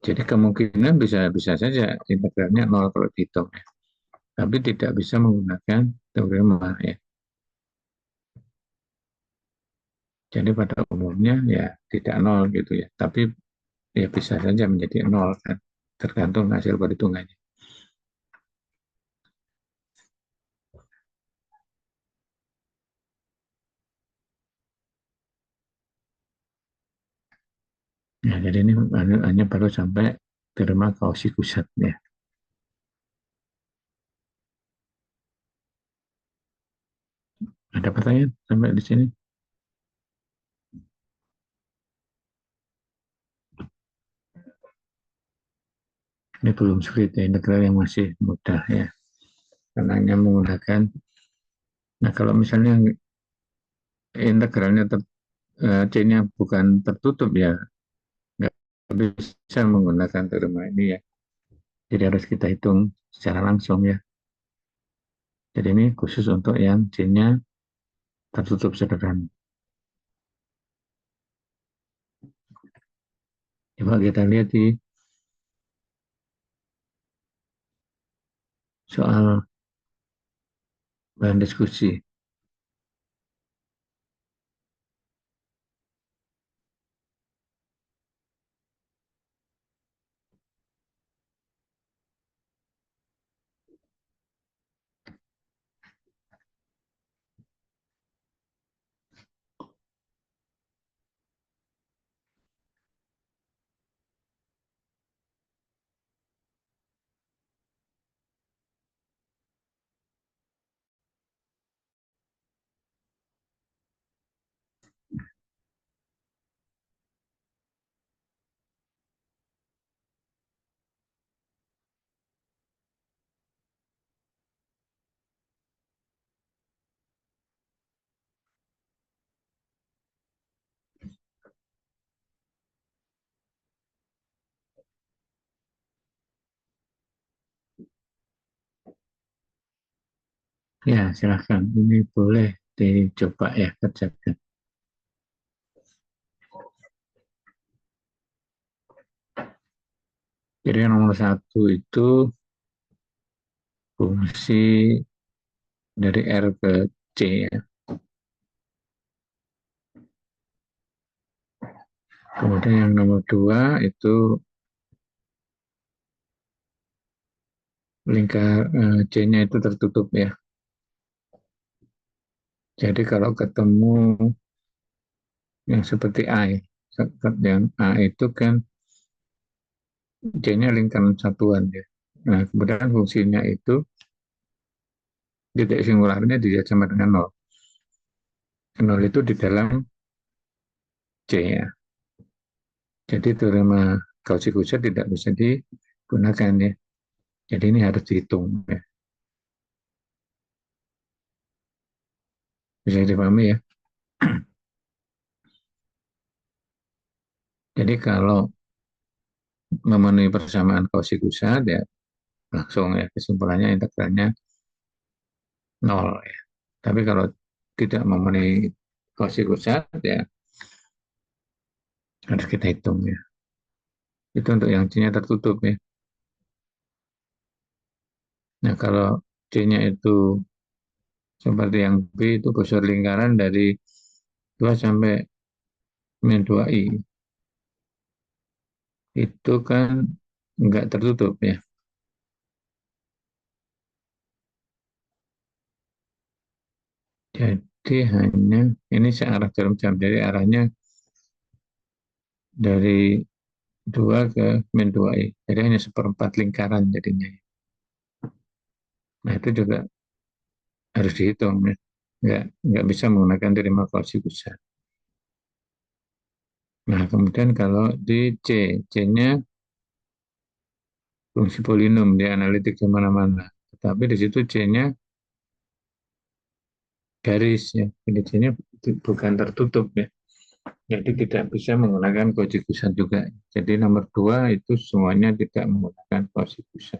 Jadi kemungkinan bisa saja integralnya 0 kalau dihitung ya. Tapi tidak bisa menggunakan teorema ya. Jadi pada umumnya ya tidak 0 gitu ya. Tapi ya bisa saja menjadi 0 kan. Tergantung hasil perhitungannya. Nah, jadi ini hanya baru sampai teorema Cauchy-Gusset ya. Ada pertanyaan sampai di sini? Ini belum sulit ya, integral yang masih mudah ya. Karena hanya menggunakan, nah kalau misalnya integralnya C-nya bukan tertutup ya, nggak bisa menggunakan teorema ini ya. Jadi harus kita hitung secara langsung ya. Jadi ini khusus untuk yang C-nya tertutup sederhana. Coba kita lihat di soal bahan diskusi. Ya, silahkan. Ini boleh dicoba ya, kerjakan. Jadi yang nomor satu itu fungsi dari R ke C ya. Kemudian yang nomor dua itu lingkar C-nya itu tertutup ya. Jadi kalau ketemu yang seperti A ya, yang A itu kan C-nya lingkaran satuan ya. Nah, kemudian fungsinya itu titik singularnya dia sama dengan 0. 0 itu di dalam C ya. Jadi teorema Cauchy-Gusset tidak bisa digunakan ya. Jadi ini harus dihitung ya. Bisa dipahami ya. Jadi kalau memenuhi persamaan Cauchy-Gusset ya langsung ya kesimpulannya integralnya 0 ya. Tapi kalau tidak memenuhi Cauchy-Gusset ya harus kita hitung ya. Itu untuk yang C-nya tertutup ya. Nah kalau C-nya itu seperti yang B itu busur lingkaran dari 2 sampai min 2i. itu kan nggak tertutup ya. Jadi hanya ini searah jarum jam, dari arahnya dari 2 ke min 2i. Jadi hanya seperempat lingkaran jadinya. Nah itu juga harus dihitung ya. Nggak bisa menggunakan derima Gauss-Siffer. Nah kemudian kalau di C-nya fungsi polinom di analitik di mana-mana. Tetapi di situ C-nya garis ya. Jadi C-nya bukan tertutup ya. Jadi tidak bisa menggunakan Cauchy-Gussain juga. Jadi nomor 2 itu semuanya tidak menggunakan Cauchy-Gussain.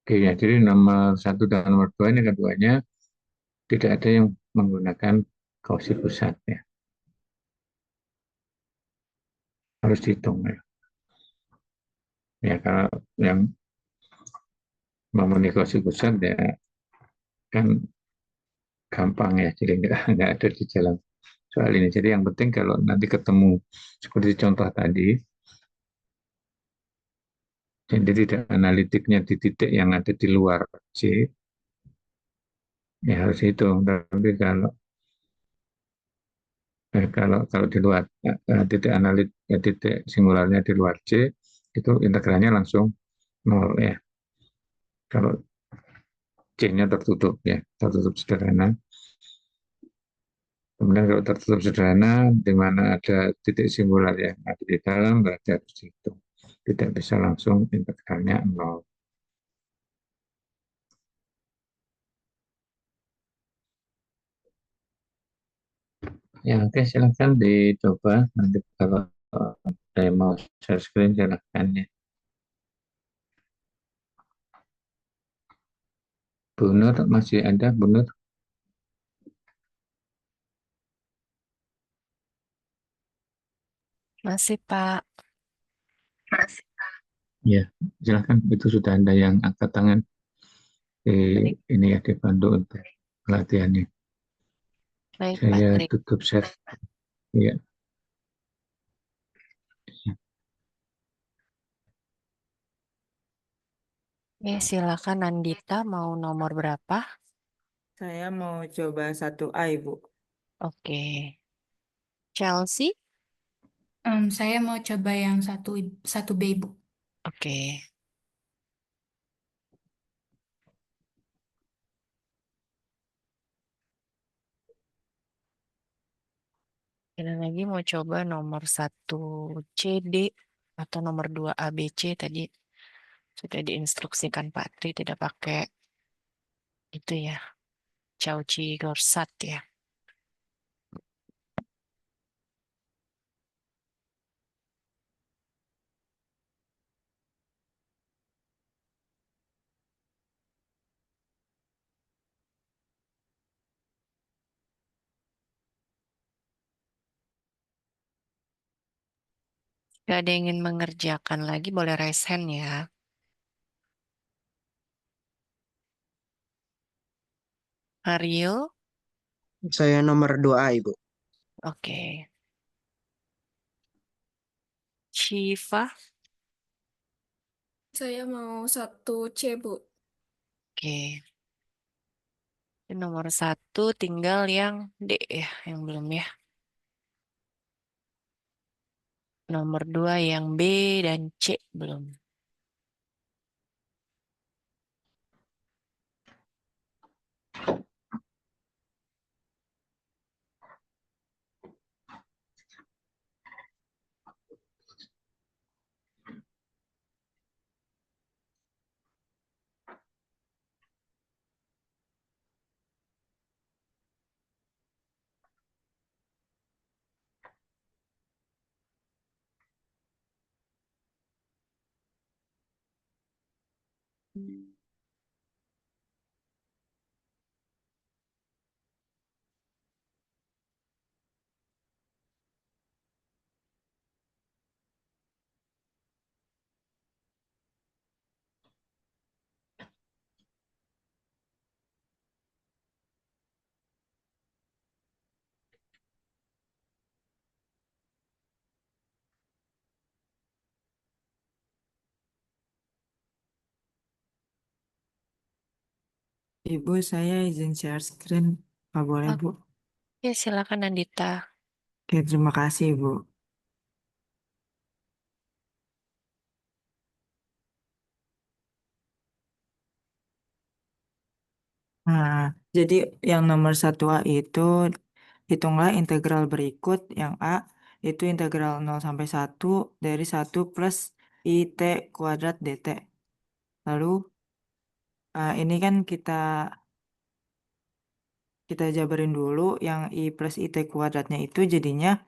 Oke ya, jadi nomor 1 dan nomor 2 ini keduanya tidak ada yang menggunakan Cauchy-Gussain ya. Harus dihitung ya. Ya kalau yang memenuhi Cauchy-Gussain ya kan gampang ya, jadi nggak ada di dalam soal ini. Jadi yang penting kalau nanti ketemu seperti contoh tadi, jadi tidak analitiknya di titik yang ada di luar C, ya harus hitung. Tapi kalau di luar titik analit titik singularnya di luar C, itu integralnya langsung nol ya. Kalau C-nya tertutup ya, tertutup sederhana. Kemudian kalau tertutup sederhana, di mana ada titik singular yang ada di dalam, berarti harus dihitung. Tidak bisa langsung integralnya nol. Ya, oke, silakan dicoba. Nanti kalau saya mau share screen, silakan ya. Bu Nur, masih ada Bu Nur? Masih, Pak. Ya, silakan. Itu sudah ada yang angkat tangan. Baik, Ini ya dibantu untuk pelatihannya. baik, Pak. Saya tutup share. Ya. Silakan Nandita mau nomor berapa? Saya mau coba 1A, Ibu. Oke. Chelsea? Saya mau coba yang satu B, Bu. Oke. Ada lagi mau coba nomor 1 CD atau nomor 2 ABC tadi sudah diinstruksikan Pak Tri tidak pakai itu ya, Cauchy Gorsat ya. Gak ada yang ingin mengerjakan lagi, boleh raise hand ya. Mario, Saya nomor 2A, Ibu. oke. Shiva, Saya mau 1C, Bu. oke. Ini nomor 1 tinggal yang D ya, yang belum ya. Nomor 2 yang B dan C belum. Ibu, saya izin share screen. Nggak boleh, Bu. Oke, silakan Nandita. Oke, terima kasih, Bu. Nah, jadi yang nomor 1A itu hitunglah integral berikut. Yang A itu integral 0 sampai 1 dari 1 plus IT kuadrat DT. Lalu ini kan kita jabarin dulu yang I plus IT kuadratnya itu jadinya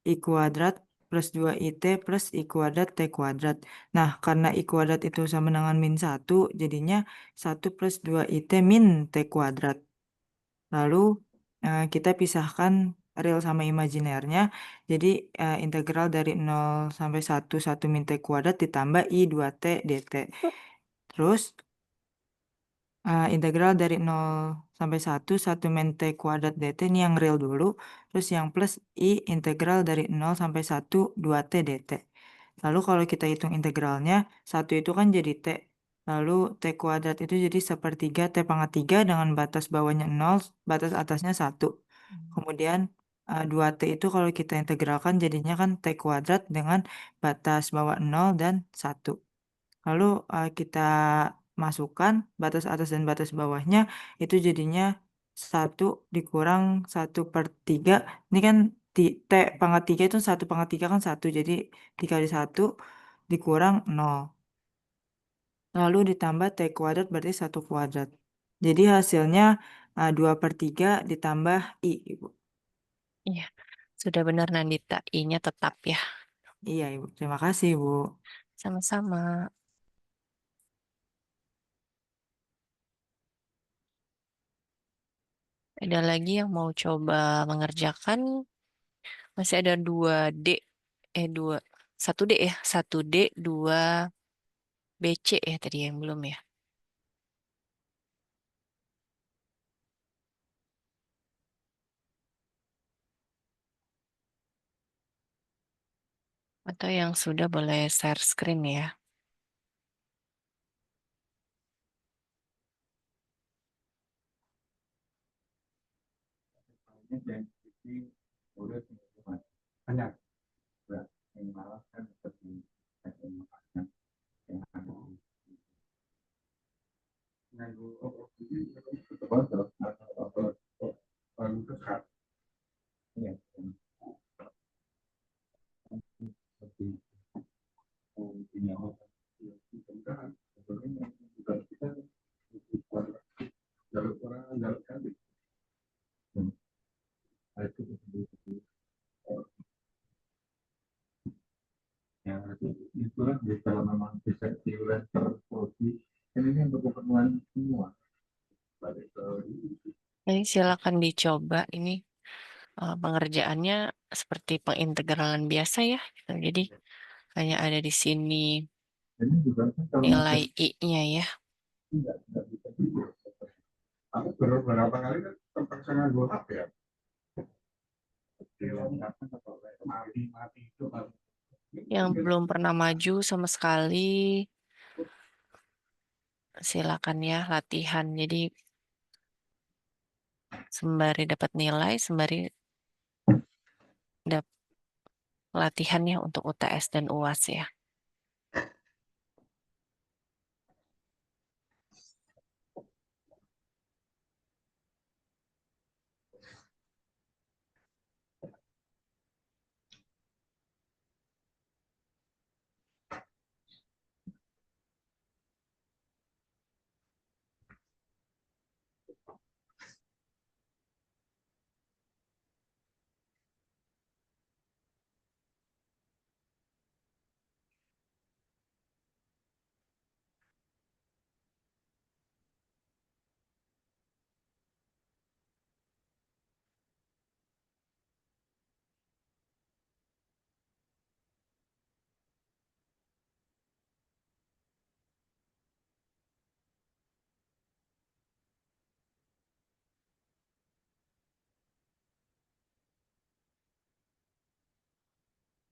I kuadrat plus 2IT plus I kuadrat T kuadrat. Nah, karena I kuadrat itu sama dengan min 1, jadinya 1 plus 2IT min T kuadrat. Lalu kita pisahkan real sama imajinernya. Jadi integral dari 0 sampai 1 min T kuadrat ditambah I 2T dt. Terus integral dari 0 sampai 1 min T kuadrat dt ini yang real dulu. Terus yang plus I integral dari 0 sampai 1 2T dt. Lalu kalau kita hitung integralnya, 1 itu kan jadi T. Lalu T kuadrat itu jadi sepertiga T pangkat 3 dengan batas bawahnya 0, batas atasnya 1. Kemudian 2T itu kalau kita integralkan jadinya kan T kuadrat dengan batas bawah 0 dan 1. Lalu kita masukkan batas atas dan batas bawahnya itu jadinya 1 dikurang 1/3. Ini kan T pangkat 3 itu 1/3 kan 1. Jadi dikali 1 dikurang 0. Lalu ditambah T kuadrat berarti 1 kuadrat. Jadi hasilnya 2/3 ditambah I, Ibu. Iya, sudah benar Nandita. I-nya tetap ya. Iya, Ibu. Terima kasih, Ibu. Sama-sama. Ada lagi yang mau coba mengerjakan? Masih ada 2D. 1D ya. 1D, 2BC ya tadi yang belum ya. Atau yang sudah boleh share screen ya. Banyak. Yang malah kan seperti yang itulah kalau memang bisa diulas terproduksi ini kan untuk keperluan semua. Jadi silakan dicoba ini pengerjaannya seperti pengintegralan biasa ya. Gitu. Jadi hanya ada di sini Ini juga kan kalau nilai I-nya ya. tidak bisa tidur. Aku beberapa kali kan terpaksa nganggo HP ya. Mati itu Yang belum pernah maju sama sekali, silakan ya latihan. Jadi sembari dapat nilai, sembari dapat latihannya untuk UTS dan UAS ya.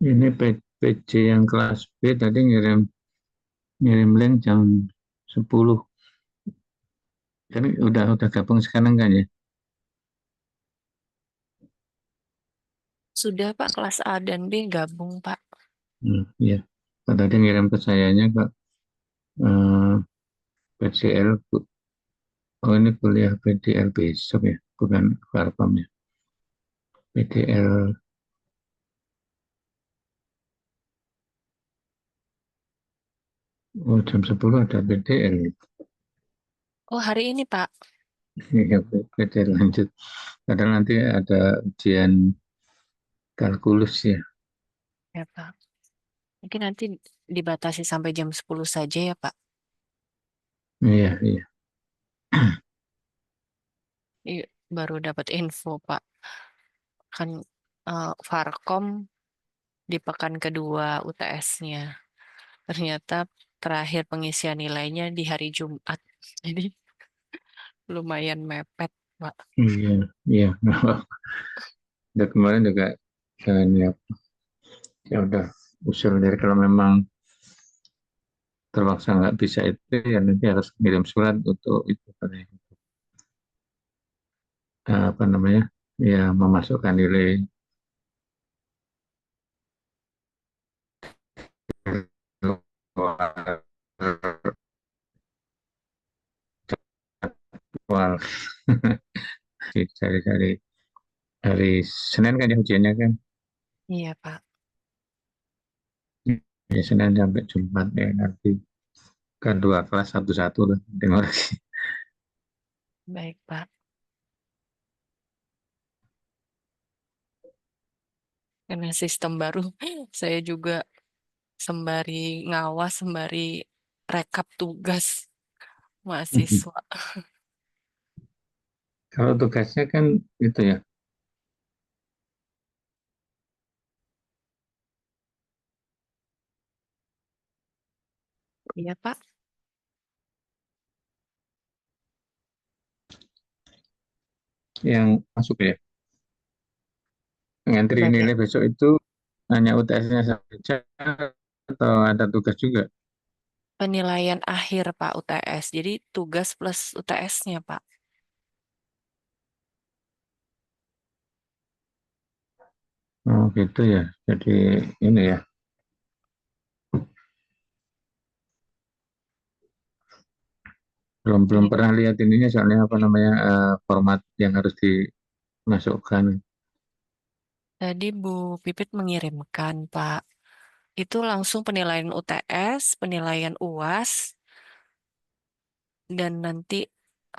ini PC yang kelas B tadi ngirim link jam 10 Kan udah gabung sekarang kan ya? Sudah Pak, kelas A dan B gabung Pak. Iya. Pak tadi ngirim ke sayanya Kak, eh, PCL, oh ini kuliah PDL besok ya, bukan Farpam ya. PDL, oh jam 10 ada PDL. Oh hari ini Pak. Iya, PDL lanjut. Kadang nanti ada ujian kalkulus ya. Ya Pak. Mungkin nanti dibatasi sampai jam 10 saja ya Pak. Iya, iya. Iya, baru dapat info Pak. Kan Farkom di pekan kedua UTS-nya. Ternyata terakhir pengisian nilainya di hari Jumat. Jadi lumayan mepet Pak. Iya, iya. Dan kemarin juga ya, ya udah usul dari kalau memang terpaksa nggak bisa itu ya nanti harus kirim surat untuk itu apa namanya ya memasukkan nilai jadwal dari hari Senin kan ya ujiannya kan Iya Pak. ya Senin sampai Jumat ya nanti kan dua kelas satu-satu lah dengar lagi. Baik Pak. Karena sistem baru, saya juga sembari ngawas, sembari rekap tugas mahasiswa. Kalau tugasnya kan itu ya Iya Pak. yang masuk ya ngantri Bagian nilai besok itu hanya UTS-nya saja atau ada tugas juga. penilaian akhir Pak UTS. Jadi tugas plus UTS-nya Pak. Oh gitu ya. Jadi ini ya. Belum Iya. pernah lihat ininya soalnya apa namanya format yang harus dimasukkan. Tadi Bu Pipit mengirimkan Pak. Itu langsung penilaian UTS, penilaian UAS, dan nanti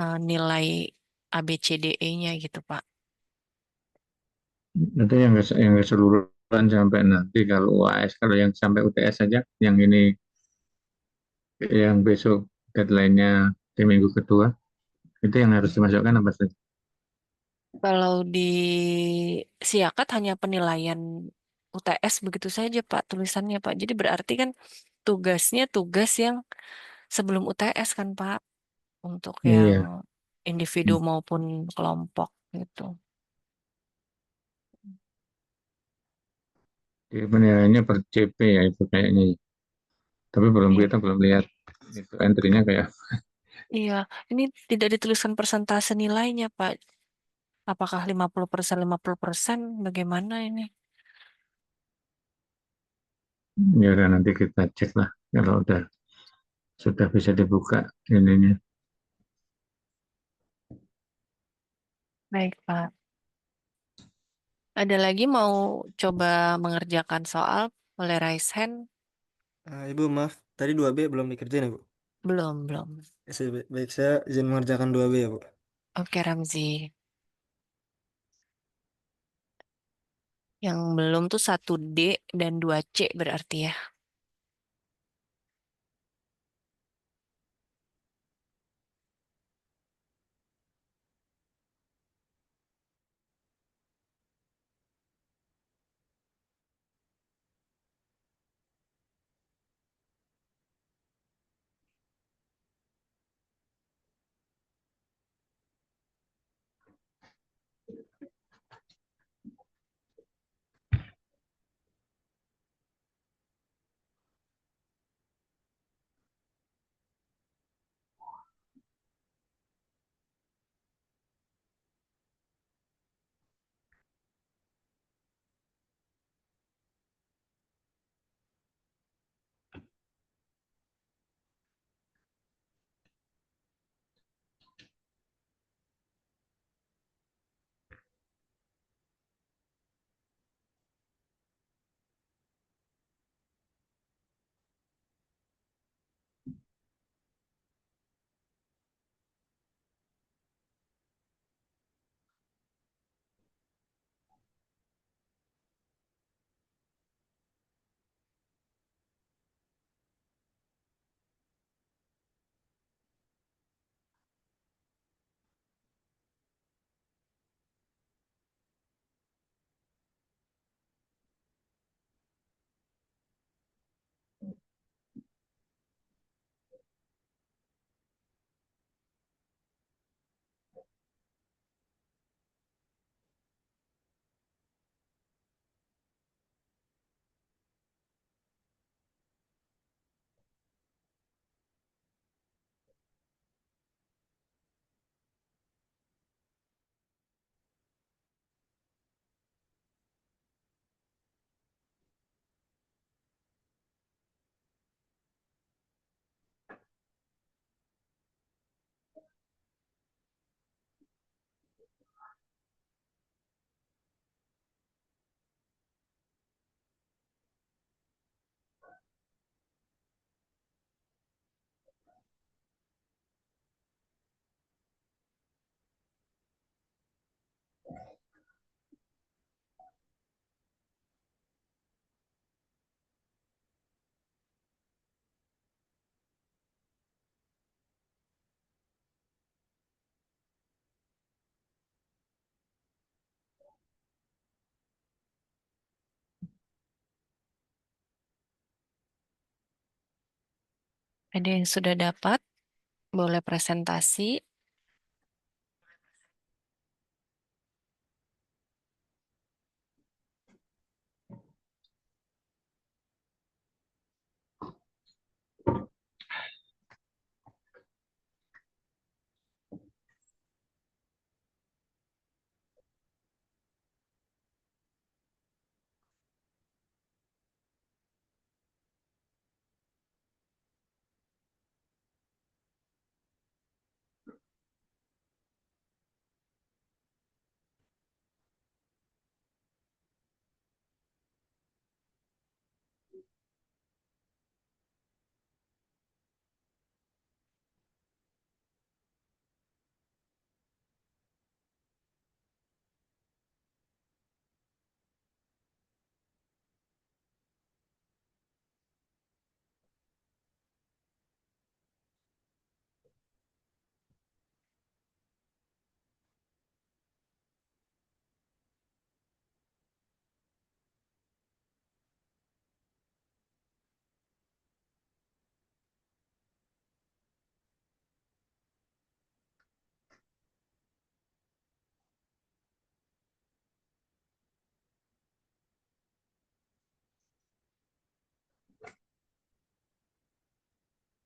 nilai ABCDE-nya gitu Pak. Itu yang keseluruhan sampai nanti kalau UAS kalau yang sampai UTS saja yang ini yang besok deadline-nya di minggu kedua itu yang harus dimasukkan apa saja? Kalau di Siakat hanya penilaian UTS begitu saja Pak tulisannya Pak. Jadi berarti kan tugasnya tugas yang sebelum UTS kan Pak untuk yang Iya. individu maupun kelompok gitu. Di penilaiannya per CP ya itu kayaknya. Tapi Iya, kita belum lihat itu entry-nya kayak iya. Ini tidak dituliskan persentase nilainya Pak. Apakah 50%, 50%? Bagaimana ini? ya udah nanti kita cek lah kalau udah sudah bisa dibuka ininya. Baik Pak. Ada lagi mau coba mengerjakan soal? Boleh raise hand? Ibu maaf, tadi 2B belum dikerjain ya Bu? Belum, belum. Baik, saya izin mengerjakan 2B ya Bu. Oke Ramzi. Yang belum tuh 1D dan 2C berarti ya. Ada yang sudah dapat? Boleh presentasi.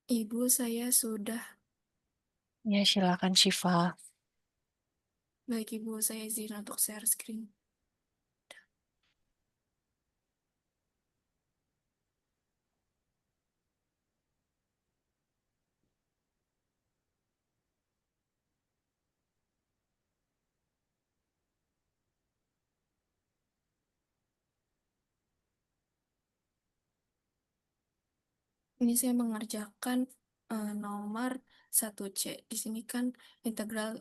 Ibu, saya sudah. Ya, silakan Syifa. Baik, Ibu, saya izin untuk share screen. Ini saya mengerjakan nomor 1C. Di sini kan integral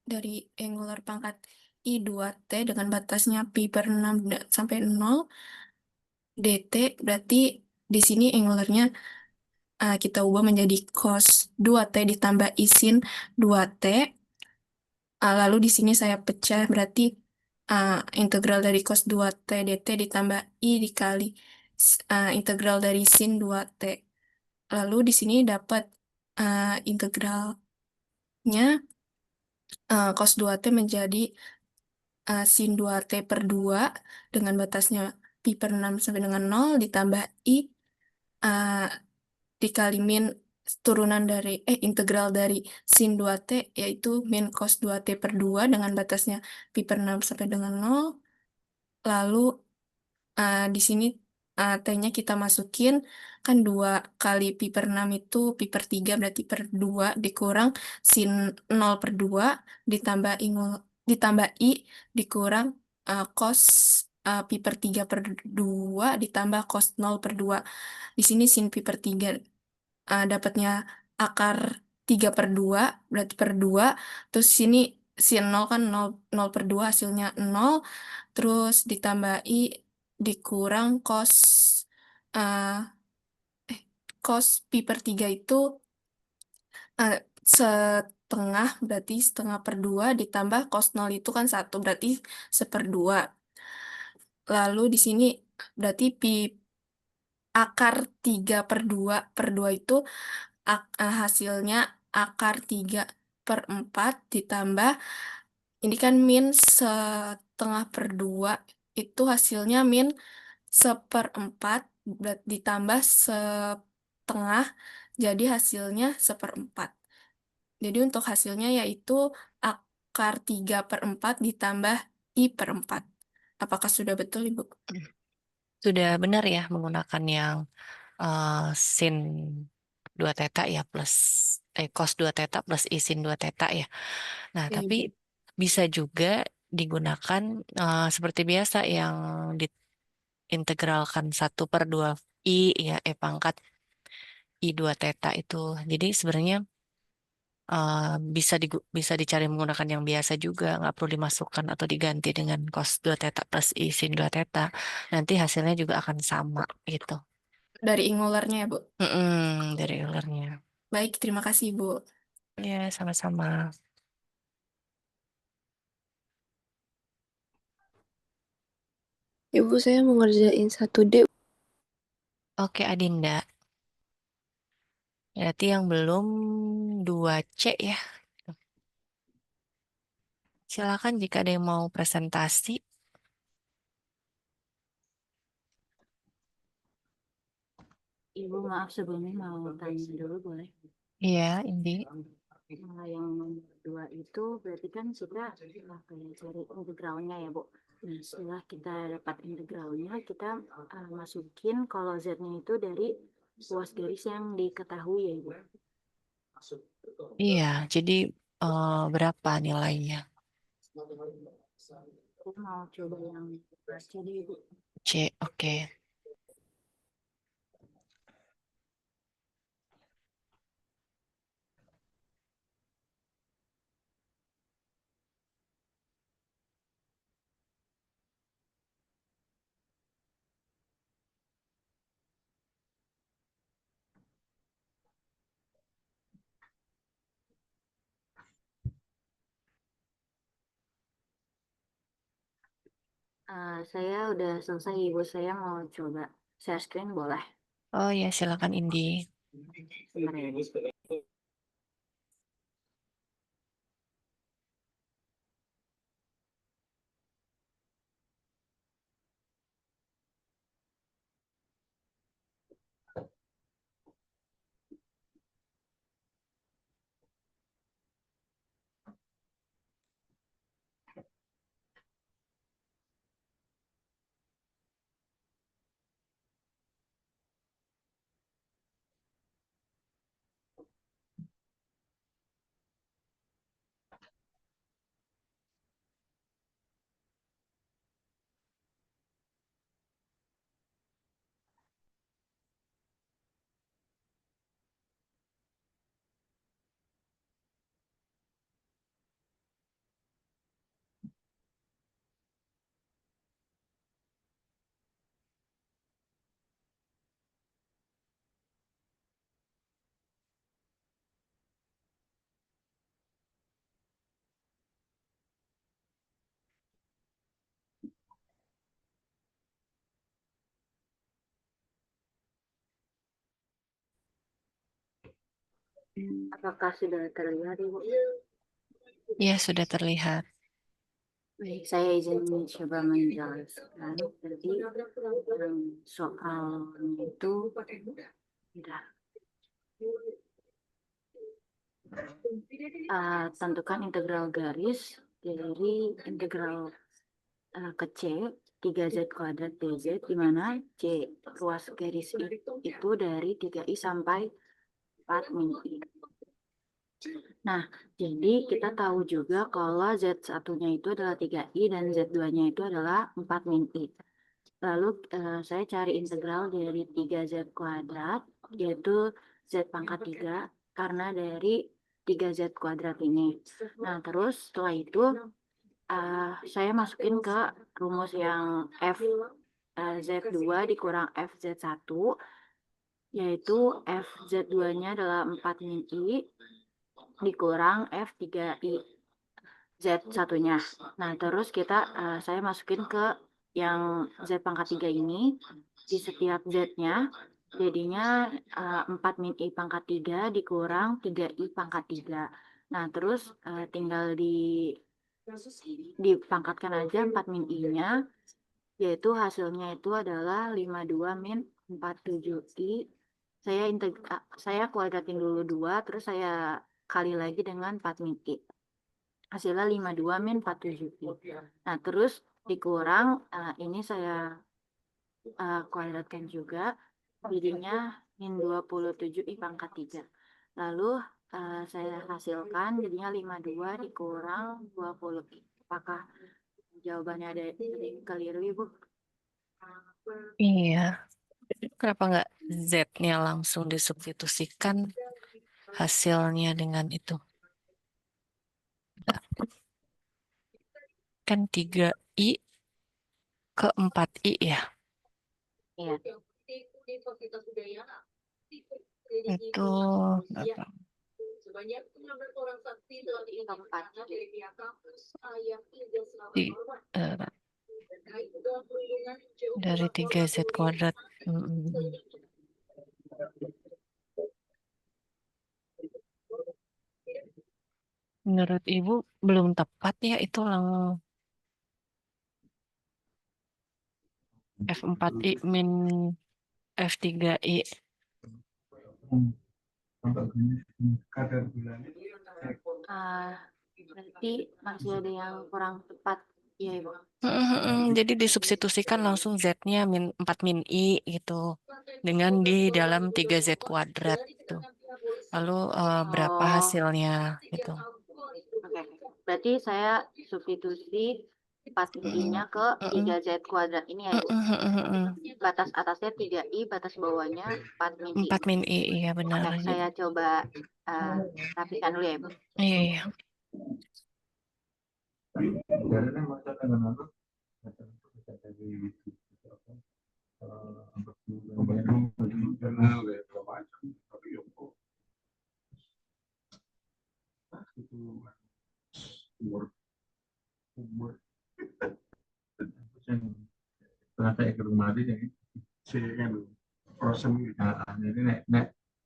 dari angular pangkat I2T dengan batasnya pi per 6 sampai 0 dt, berarti di sini angularnya kita ubah menjadi cos 2T ditambah I sin 2T. Lalu di sini saya pecah, berarti integral dari cos 2T dt ditambah I dikali integral dari sin 2T. Lalu di sini dapat integralnya cos 2T menjadi sin 2T per 2 dengan batasnya pi per 6 sampai dengan 0 ditambah I uh, dikali min turunan dari integral dari sin 2T yaitu min cos 2T per 2 dengan batasnya pi per 6 sampai dengan 0. Lalu di sini T-nya kita masukin, kan 2 kali pi per 6 itu pi per 3 berarti per 2 dikurang sin 0 per 2 ditambah I dikurang cos pi per 3 per 2 ditambah cos 0 per 2. Di sini sin pi per 3 dapatnya akar 3 per 2 berarti per 2. Terus sini sin 0 kan 0, 0 per 2 hasilnya 0. Terus ditambah I dikurang uh, cos pi per 3 itu setengah, berarti setengah per 2 ditambah cos 0 itu kan 1 berarti seperdua. Lalu di sini berarti pi akar 3 per 2 itu hasilnya akar 3 per 4 ditambah ini kan min setengah per 2 itu hasilnya min seperempat ditambah setengah jadi hasilnya seperempat. Jadi untuk hasilnya yaitu akar 3 per 4 ditambah I per 4. Apakah sudah betul, Ibu? Sudah benar ya menggunakan yang sin 2 theta ya plus cos 2 theta plus I sin 2 theta ya. Nah, Ya, tapi Ibu. bisa juga digunakan seperti biasa yang diintegralkan 1 per 2 I ya pangkat I 2 theta itu. Jadi sebenarnya bisa dicari menggunakan yang biasa juga, nggak perlu dimasukkan atau diganti dengan cos 2 theta plus I sin 2 theta. Nanti hasilnya juga akan sama gitu. Dari Ingularnya ya, Bu? Dari Eulernya. Baik, terima kasih, Bu. Ya, sama-sama. Ibu, saya mau ngerjain 1D. Oke, Adinda. Berarti yang belum 2C ya. Silakan jika ada yang mau presentasi. Ibu maaf sebelumnya mau tanya dulu boleh? Iya, Indi. Nah, yang nomor 2 itu berarti kan kita kayak cari integralnya ya Bu. Nah setelah kita dapat integralnya kita masukin kalau Z-nya itu dari luas garis yang diketahui ya Ibu. Iya, jadi berapa nilainya? Saya mau coba yang C deh Ibu. C, oke. Saya udah selesai Ibu, saya mau coba share screen boleh? Oh ya, silakan Indi. Sebentar ya, Ibu. Apakah sudah terlihat Ibu? Iya, sudah terlihat. Baik, saya izin coba menjelaskan. Jadi soalnya itu tidak. Tentukan integral garis dari integral ke C 3Z kuadrat dz, di mana C ruas garis itu dari 3i sampai 4 min i. Nah, jadi kita tahu juga kalau Z1-nya itu adalah 3i dan Z2-nya itu adalah 4 min i. Lalu saya cari integral dari 3Z kuadrat, yaitu Z pangkat 3, karena dari 3Z kuadrat ini. Nah, terus setelah itu saya masukin ke rumus yang F Z2 dikurang F Z1, yaitu F Z2-nya adalah 4 min I dikurang F3I Z1-nya. Nah, terus saya masukin ke yang Z pangkat 3 ini di setiap Z-nya, jadinya 4 min I pangkat 3 dikurang 3I pangkat 3. Nah, terus tinggal dipangkatkan aja 4 min I-nya, yaitu hasilnya itu adalah 52 min 47I. Saya kuadratin dulu 2, terus saya kali lagi dengan 4 min I. Hasilnya 52 min 47I. Nah, terus dikurang, ini saya kuadratkan juga, jadinya min 27I pangkat 3. Lalu saya hasilkan jadinya 52 dikurang 20I. Apakah jawabannya ada keliru Ibu? Iya. Kenapa nggak Z-nya langsung disubstitusikan hasilnya dengan itu? Nggak. Kan 3I ke 4I ya. Iya. Itu berapa? Dari 3Z kuadrat. Menurut Ibu belum tepat ya itu F4I min F3I. Berarti masih ada yang kurang tepat ya Ibu. Jadi disubstitusikan langsung Z-nya 4 min I gitu. Dengan di dalam 3Z kuadrat gitu. Lalu berapa Oh, hasilnya gitu. oke. Berarti saya substitusi 4 I-nya ke 3Z kuadrat ini ya Ibu. Batas atasnya 3I, batas bawahnya 4 min I. 4 min I, iya benar. Oke, saya coba rapikan dulu ya Ibu. Iya, iya. Setelah saya ke rumah tadi jadi saya kan proses jadi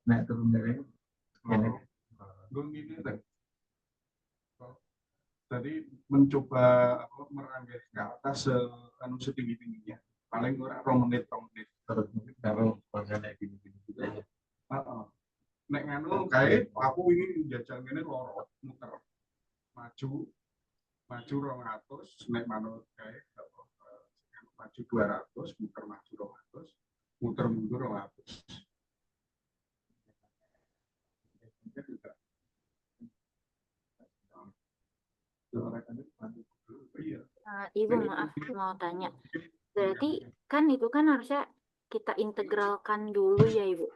naik turun dari ini. Tadi mencoba merangkai ke atas setinggi tingginya, paling kurang 2 menit Terus mungkin kalau naik gini-gini aja. Nek nganu kayak aku ingin jajal ini loro muter maju 200, nek manut kayak maju 200, muter maju 200, muter mundur 200. Ibu maaf mau tanya. Berarti kan itu kan harusnya kita integralkan dulu ya Ibu.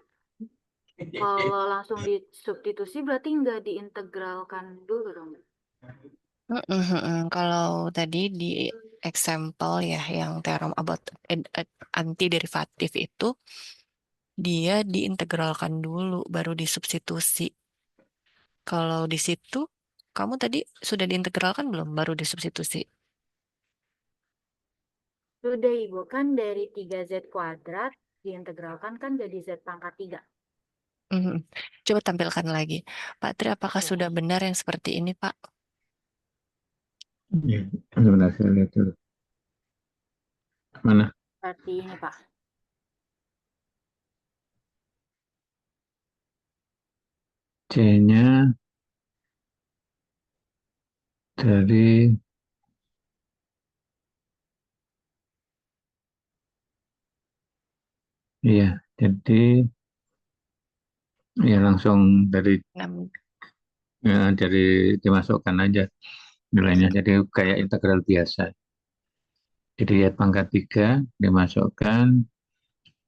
Kalau langsung disubstitusi berarti nggak diintegralkan dulu dong. Kalau tadi di example ya yang theorem about antiderivatif itu dia diintegralkan dulu baru disubstitusi. Kalau di situ kamu tadi sudah diintegralkan belum baru disubstitusi? Sudah Ibu, kan dari 3Z kuadrat diintegralkan kan jadi Z pangkat 3. Coba tampilkan lagi. Pak Tri, apakah sudah benar yang seperti ini, Pak? Ya, sebentar saya lihat dulu. Mana? Seperti ini Pak. C-nya dari iya, jadi ya langsung dari dimasukkan aja nilainya. Jadi kayak integral biasa. Jadi ya pangkat 3 dimasukkan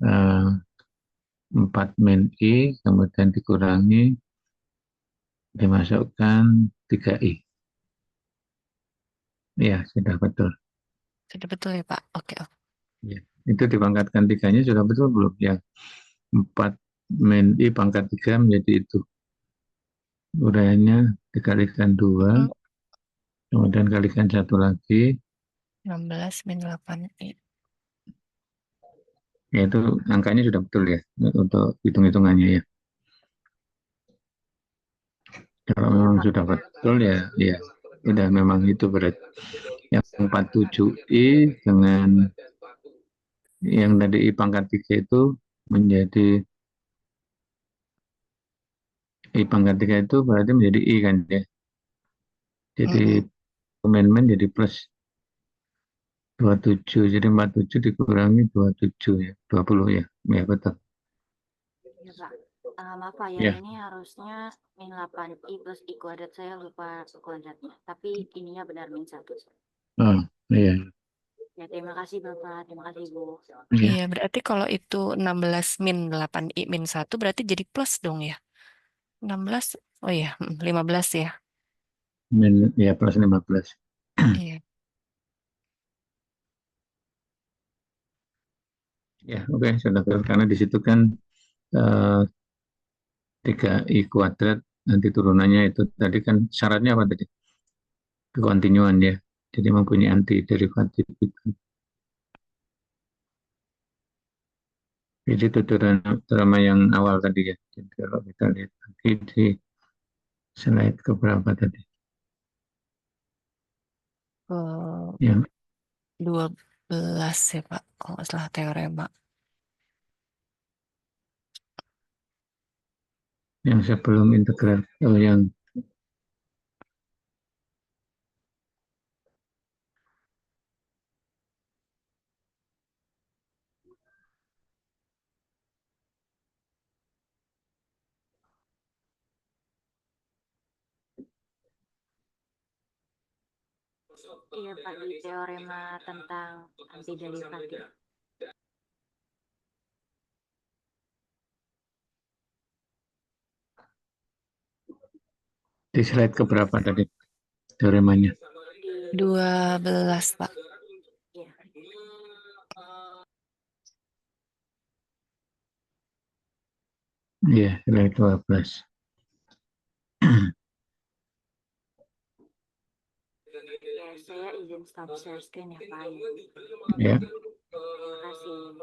4 min I, kemudian dikurangi dimasukkan 3I. Iya, sudah betul. Sudah betul ya, Pak? Oke. Ya, itu dipangkatkan 3-nya sudah betul belum? Yang 4 min I pangkat 3 menjadi itu. Uraiannya dikalikan 2, kemudian kalikan 1 lagi. 16 min 8I. Ya, itu angkanya sudah betul ya, untuk hitung-hitungannya ya. Kalau memang sudah betul ya, ya sudah memang itu berarti. Yang 47I dengan yang tadi I pangkat 3 itu menjadi I pangkat 3 itu berarti menjadi I kan ya. Jadi amendment jadi plus 27, jadi 47 dikurangi 27 ya, 20 ya, ya betul. Ya Pak, maaf Pak ya, Ya. ini harusnya min 8I plus I kuadrat, saya lupa kuadratnya, tapi ininya benar min 1. Oh, iya. Ya, terima kasih Bapak, terima kasih Bu. Iya, berarti kalau itu 16 min 8I min 1 berarti jadi plus dong ya. 16, oh iya, 15 ya. Min, ya plus 15. Iya. Ya, oke, sudah betul. Karena di situ kan 3I kuadrat, nanti turunannya itu tadi kan syaratnya apa tadi? Kekontinuan ya. Jadi mempunyai antiderivatif itu. Jadi itu teorema yang awal tadi ya. Jadi kalau kita lihat lagi di slide keberapa tadi? ke Yang 12 ya Pak, kalau nggak salah teorema. sebelum integral, yang Iya Pak, di teorema tentang antiderivatif. di slide keberapa tadi teoremanya? 12 Pak. Iya. Iya, slide 12. Ya, saya izin stop share screen ya Pak. Ya. Terima kasih.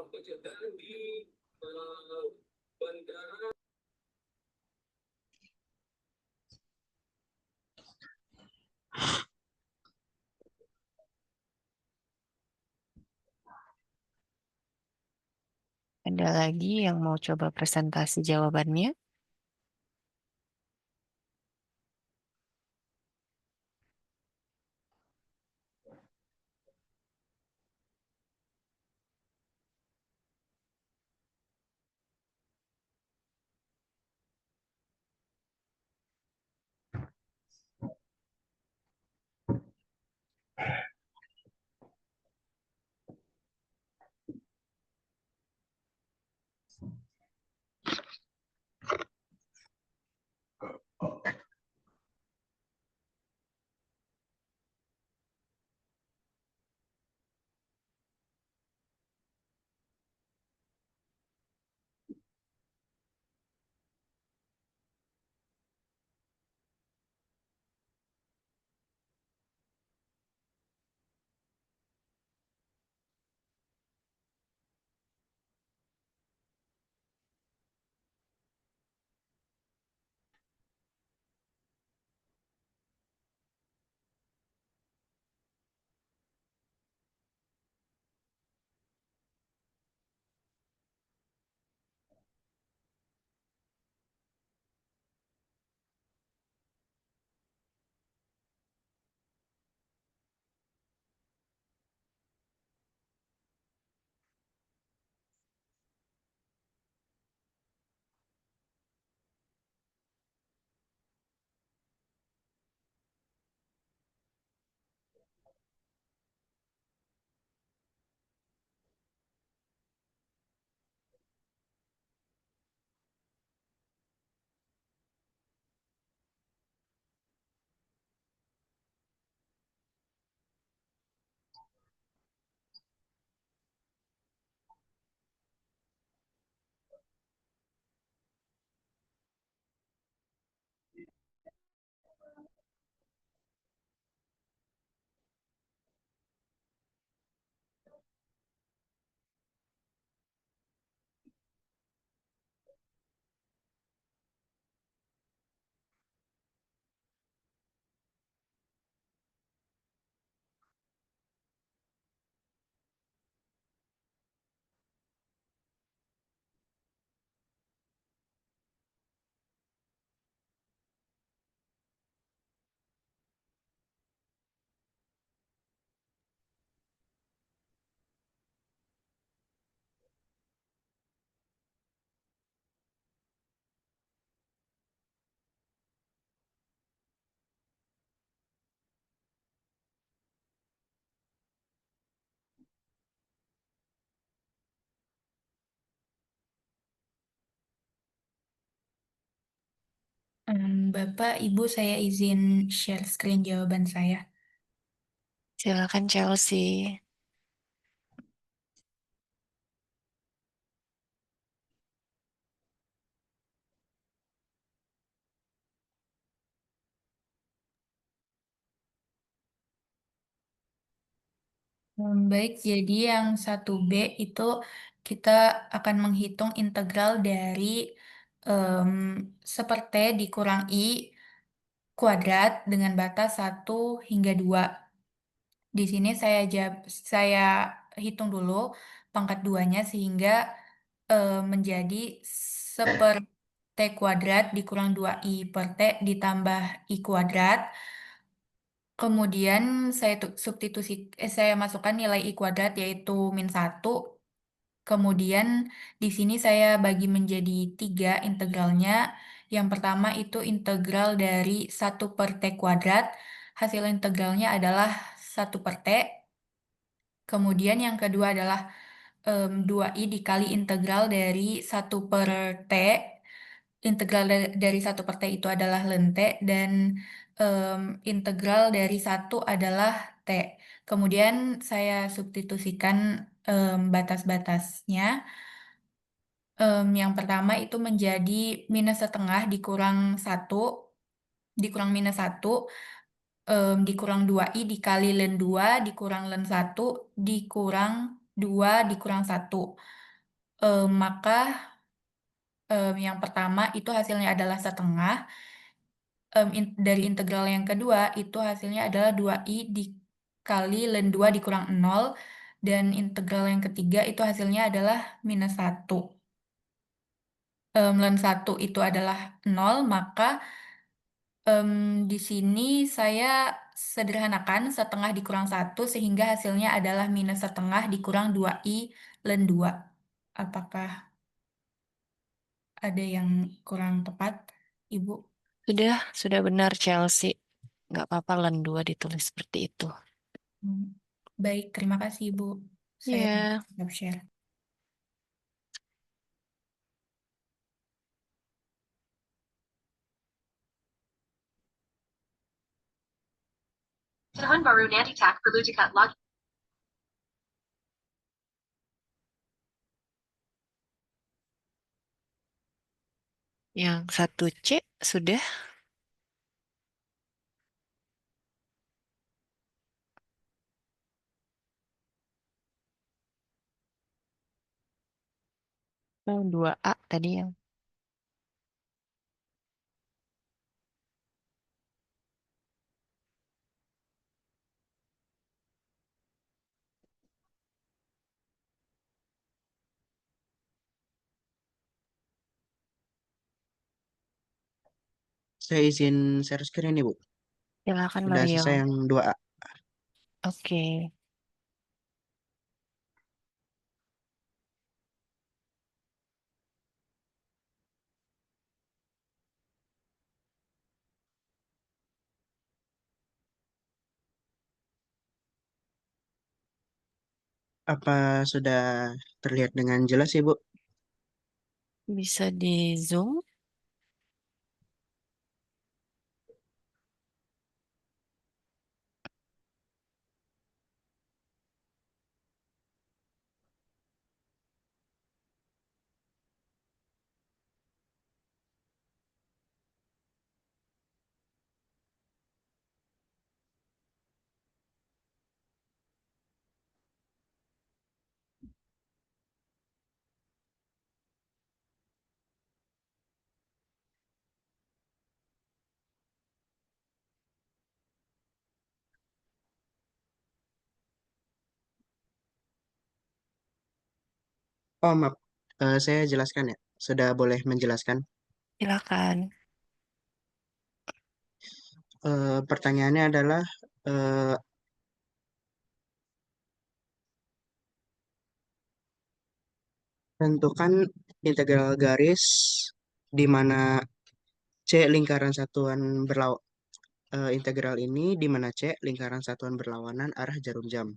Ada lagi yang mau coba presentasi jawabannya? Bapak, Ibu, saya izin share screen jawaban saya. Silakan Chelsea. Baik, jadi yang 1B itu kita akan menghitung integral dari seperti dikurang I kuadrat dengan batas 1 hingga 2. Di sini saya hitung dulu pangkat 2-nya sehingga menjadi 1 per T kuadrat dikurang 2I per T ditambah I kuadrat. Kemudian saya masukkan nilai I kuadrat yaitu -1. Kemudian di sini saya bagi menjadi 3 integralnya. Yang pertama itu integral dari 1 per T kuadrat. Hasil integralnya adalah 1 per T. Kemudian yang kedua adalah 2I dikali integral dari 1 per T. Integral dari 1 per T itu adalah ln T dan integral dari 1 adalah T. Kemudian saya substitusikan batas-batasnya. Yang pertama itu menjadi -1/2 dikurang 1 dikurang -1 dikurang 2I dikali ln 2 dikurang ln 1 dikurang 2 dikurang 1. Maka yang pertama itu hasilnya adalah 1/2. Dari integral yang kedua itu hasilnya adalah 2I dikali ln 2 dikurang 0. Dan integral yang ketiga itu hasilnya adalah -1. Ln 1 itu adalah 0, maka di sini saya sederhanakan 1/2 dikurang 1 sehingga hasilnya adalah -1/2 dikurang 2I ln 2. Apakah ada yang kurang tepat, Ibu? Sudah benar Chelsea. Nggak apa-apa ln 2 ditulis seperti itu. Baik, terima kasih Ibu. Saya Ya, siap share. Tahan baru nanti tak perlu dekat lagi. yang 1C sudah. Oh, 2A tadi yang. Saya izin share screen nih, Bu. Silakan Sudah Mario. selesai yang 2A. Oke. Apa sudah terlihat dengan jelas, Ibu? Bisa di zoom. Oh, maaf. Saya jelaskan ya. Sudah boleh menjelaskan. Silakan. Pertanyaannya adalah eh, tentukan integral garis di mana C lingkaran satuan integral ini di mana C lingkaran satuan berlawanan arah jarum jam.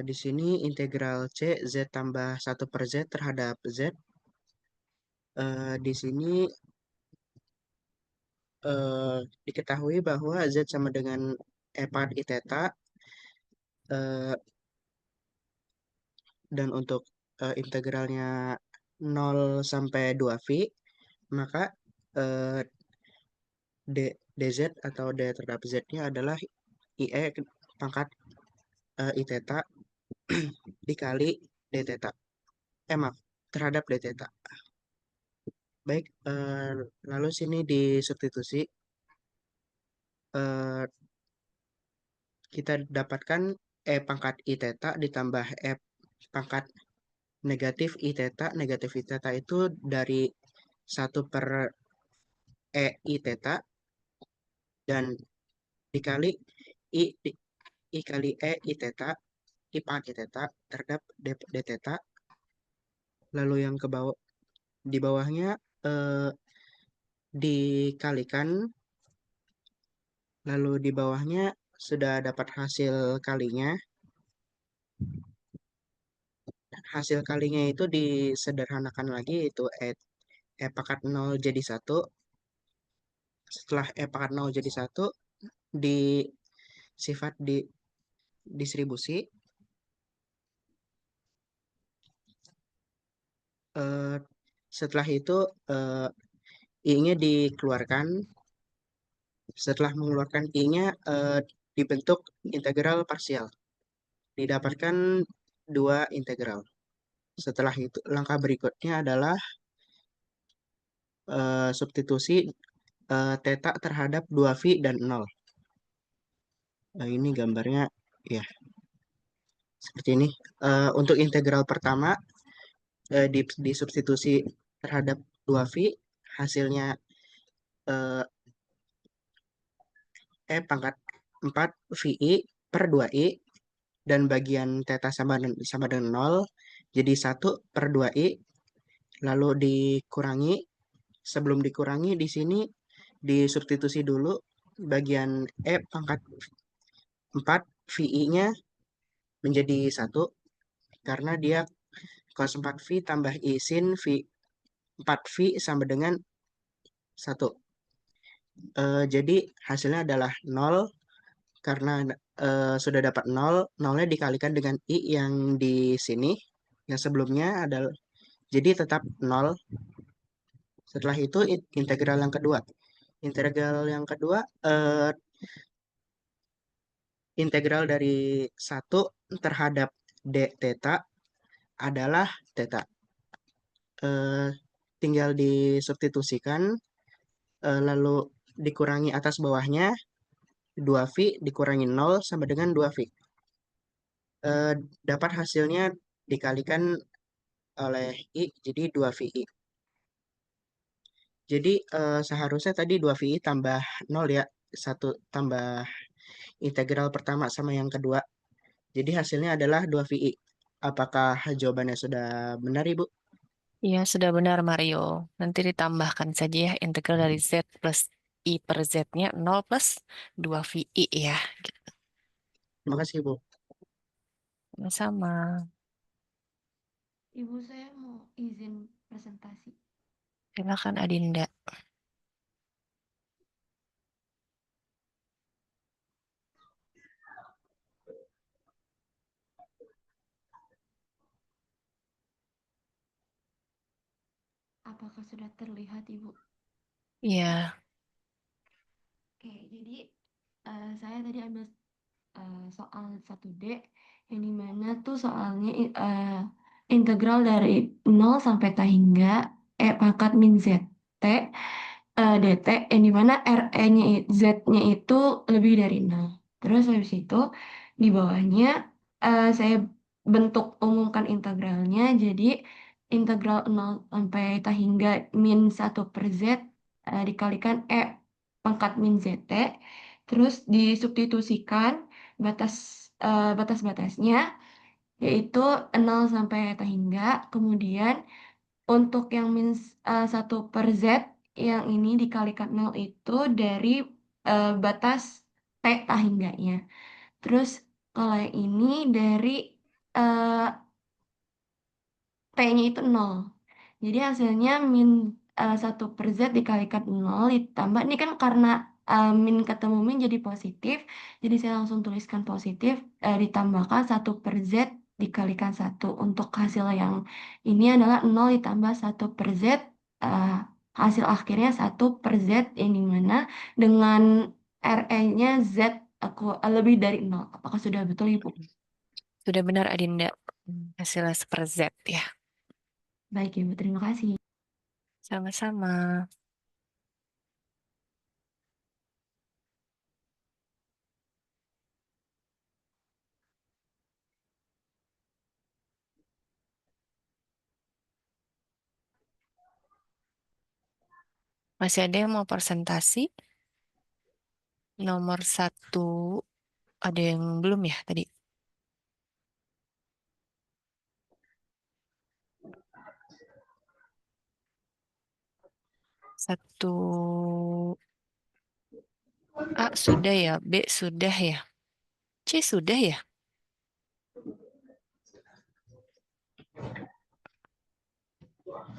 Di sini integral C Z tambah 1 per Z terhadap Z. Di sini diketahui bahwa Z sama dengan E par I theta. Dan untuk integralnya 0 sampai 2 phi, maka eh, dz atau d terhadap z-nya adalah IE pangkat I theta dikali d theta. Maaf, terhadap d theta. Baik, lalu sini disubstitusi kita dapatkan E pangkat I theta ditambah E pangkat negatif I theta. Negatif I theta itu dari 1 per E I theta dan dikali I kali E I theta, I pangkat I theta terhadap D theta. Lalu yang ke bawah, di bawahnya dikalikan, lalu di bawahnya sudah dapat hasil kalinya. Hasil kalinya itu disederhanakan lagi, itu E pangkat 0 jadi 1. Setelah E pangkat 0 jadi 1, di sifat di distribusi. Setelah itu I-nya dikeluarkan. Setelah mengeluarkan I-nya dibentuk integral parsial. Didapatkan 2 integral. Setelah itu langkah berikutnya adalah substitusi theta terhadap 2V dan 0. Ini gambarnya ya seperti ini. Untuk integral pertama disubstitusi terhadap 2V, hasilnya E pangkat 4 VI per 2I, dan bagian theta sama dengan 0, jadi 1 per 2I, lalu dikurangi. Sebelum dikurangi, di sini disubstitusi dulu bagian E pangkat 4 VI-nya menjadi 1, karena dia cos 4V tambah I sin V 4V sama dengan 1. Jadi hasilnya adalah 0, karena sudah dapat 0, 0-nya dikalikan dengan I yang di sini, yang sebelumnya adalah, jadi tetap 0. Setelah itu integral yang kedua. Integral yang kedua, integral dari 1 terhadap D theta adalah theta. Tinggal disubstitusikan, lalu dikurangi atas bawahnya, 2V dikurangi 0 sama dengan 2V. Dapat hasilnya dikalikan oleh I, jadi 2VI. Jadi seharusnya tadi 2VI tambah 0 ya, 1 tambah integral pertama sama yang kedua. Jadi hasilnya adalah 2VI. Apakah jawabannya sudah benar, Ibu? Iya, sudah benar Mario. Nanti ditambahkan saja ya integral dari Z plus I per Z-nya 0 plus 2VI ya. Terima kasih, Ibu. Sama. Ibu, saya mau izin presentasi. Silakan Adinda. Apakah sudah terlihat, Ibu? Iya. Oke, jadi saya tadi ambil soal 1D, yang dimana tuh soalnya integral dari 0 sampai T hingga E pangkat min ZT dt, yang dimana RE-nya Z-nya itu lebih dari 0. Terus habis itu di bawahnya saya bentuk umumkan integralnya, jadi integral 0 sampai T hingga min 1 per Z dikalikan E pangkat min ZT, terus disubstitusikan batas-batasnya, yaitu 0 sampai T hingga, kemudian untuk yang min 1 per Z yang ini dikalikan 0 itu dari batas T hingganya. Terus kalau yang ini dari T-nya itu 0. Jadi hasilnya min 1 per Z dikalikan 0 ditambah, ini kan karena min ketemu min jadi positif, jadi saya langsung tuliskan positif, ditambahkan 1 per Z dikalikan 1. Untuk hasil yang ini adalah 0 ditambah 1 per Z, hasil akhirnya 1 per Z, yang dimana dengan RE-nya Z lebih dari 0. Apakah sudah betul, Ibu? Sudah benar Adinda. Hasilnya per Z ya. Baik, Ibu. Terima kasih. Sama-sama. Masih ada yang mau presentasi? Nomor 1, ada yang belum ya tadi? Satu A sudah ya, B sudah ya, C sudah ya.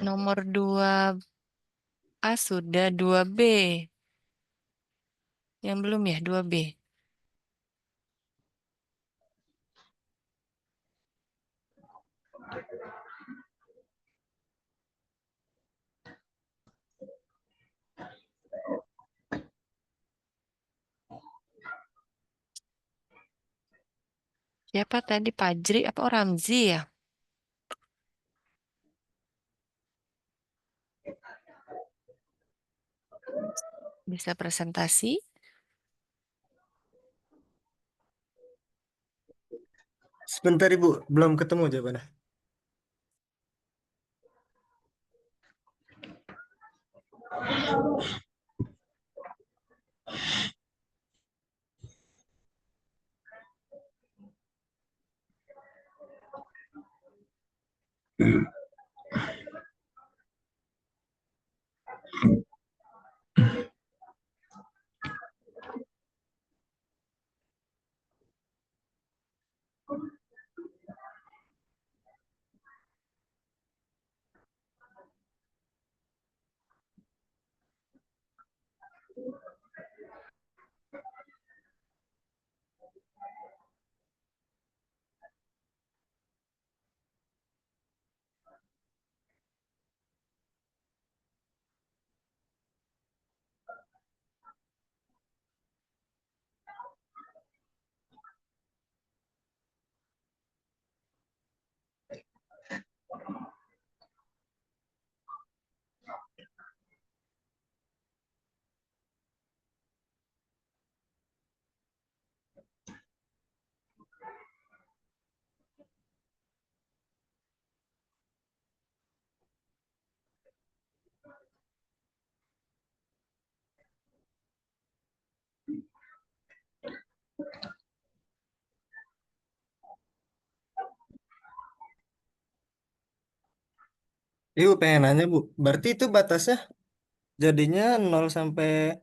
Nomor 2A sudah, 2B. Yang belum ya, 2B. Siapa tadi, Pajri apa Ramzi ya? Bisa presentasi? Sebentar Ibu, belum ketemu jawabannya. Ibu pengen nanya Bu, berarti itu batasnya jadinya 0 sampai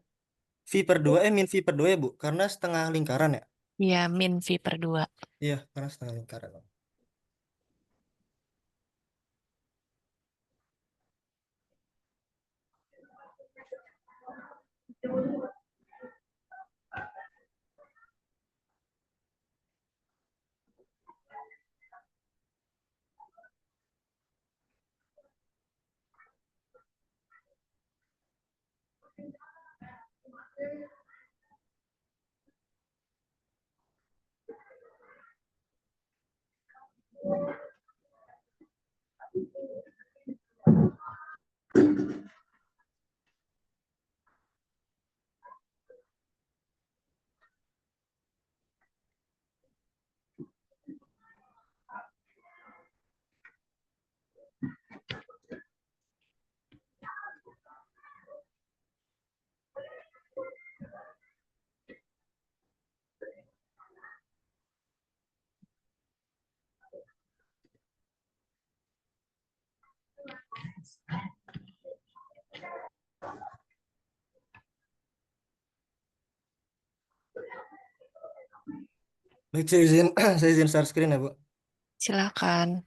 min V per 2 ya Bu? Karena setengah lingkaran ya? Ya, min V per 2. Iya, karena setengah lingkaran. Baik, saya izin, saya izin share screen ya Bu. Silakan.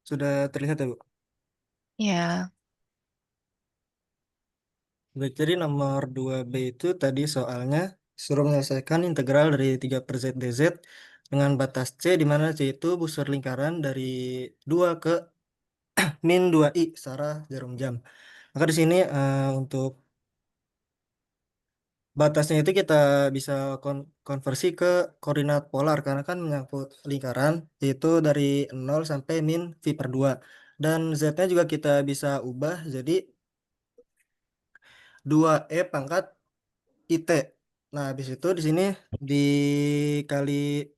Sudah terlihat ya, Bu? Ya, Baik, jadi nomor 2B itu tadi soalnya suruh menyelesaikan integral dari 3 per Z dz dengan batas C, di mana C itu busur lingkaran dari 2 ke min 2i secara jarum jam. Maka di sini untuk batasnya itu kita bisa konversi ke koordinat polar karena kan menyangkut lingkaran, yaitu dari 0 sampai min V per 2. Dan Z-nya juga kita bisa ubah jadi 2E pangkat IT. Nah, habis itu di sini dikaliin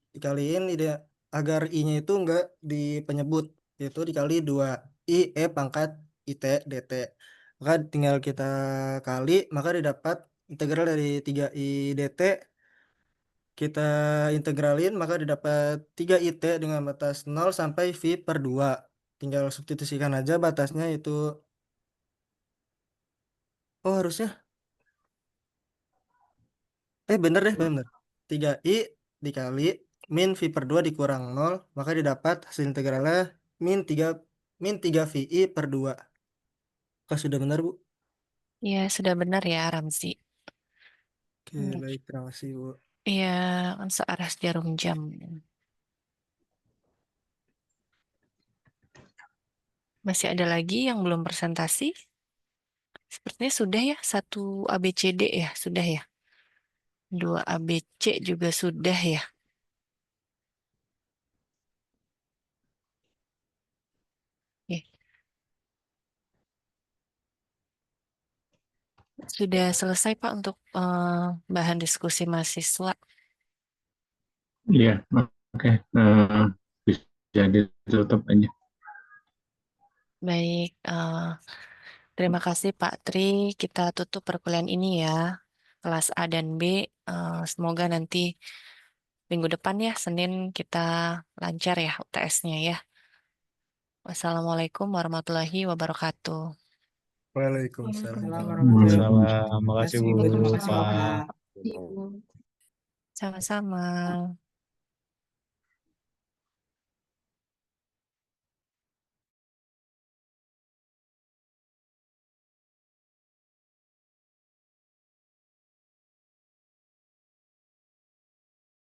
ide agar I-nya itu enggak di penyebut, yaitu dikali 2 I E pangkat IT DT. Maka tinggal kita kali, maka didapat integral dari 3I DT, kita integralin, maka didapat 3IT dengan batas 0 sampai V per 2. Tinggal substitusikan aja batasnya itu. Oh, harusnya. Bener deh, bener. 3i dikali min V per 2 dikurang 0, maka didapat hasil integralnya min 3 VI per 2. Apakah sudah benar, Bu? ya sudah benar ya, Ramzi. Oke, baik. Terima kasih, Bu. Iya, kan searah jarum jam. Masih ada lagi yang belum presentasi? Sepertinya sudah ya, 1 ABCD ya, sudah ya. 2 ABC juga sudah ya. Oke. Sudah selesai Pak untuk bahan diskusi mahasiswa. Iya, oke. Bisa ditutup aja. Baik, terima kasih Pak Tri. Kita tutup perkuliahan ini ya. Kelas A dan B. Semoga nanti minggu depan ya, Senin kita lancar ya UTS-nya ya. Wassalamualaikum warahmatullahi wabarakatuh. Waalaikumsalam. Assalamualaikum Salam, makasih Bu, warahmatullahi wabarakatuh. Pak. Ibu. Sama-sama.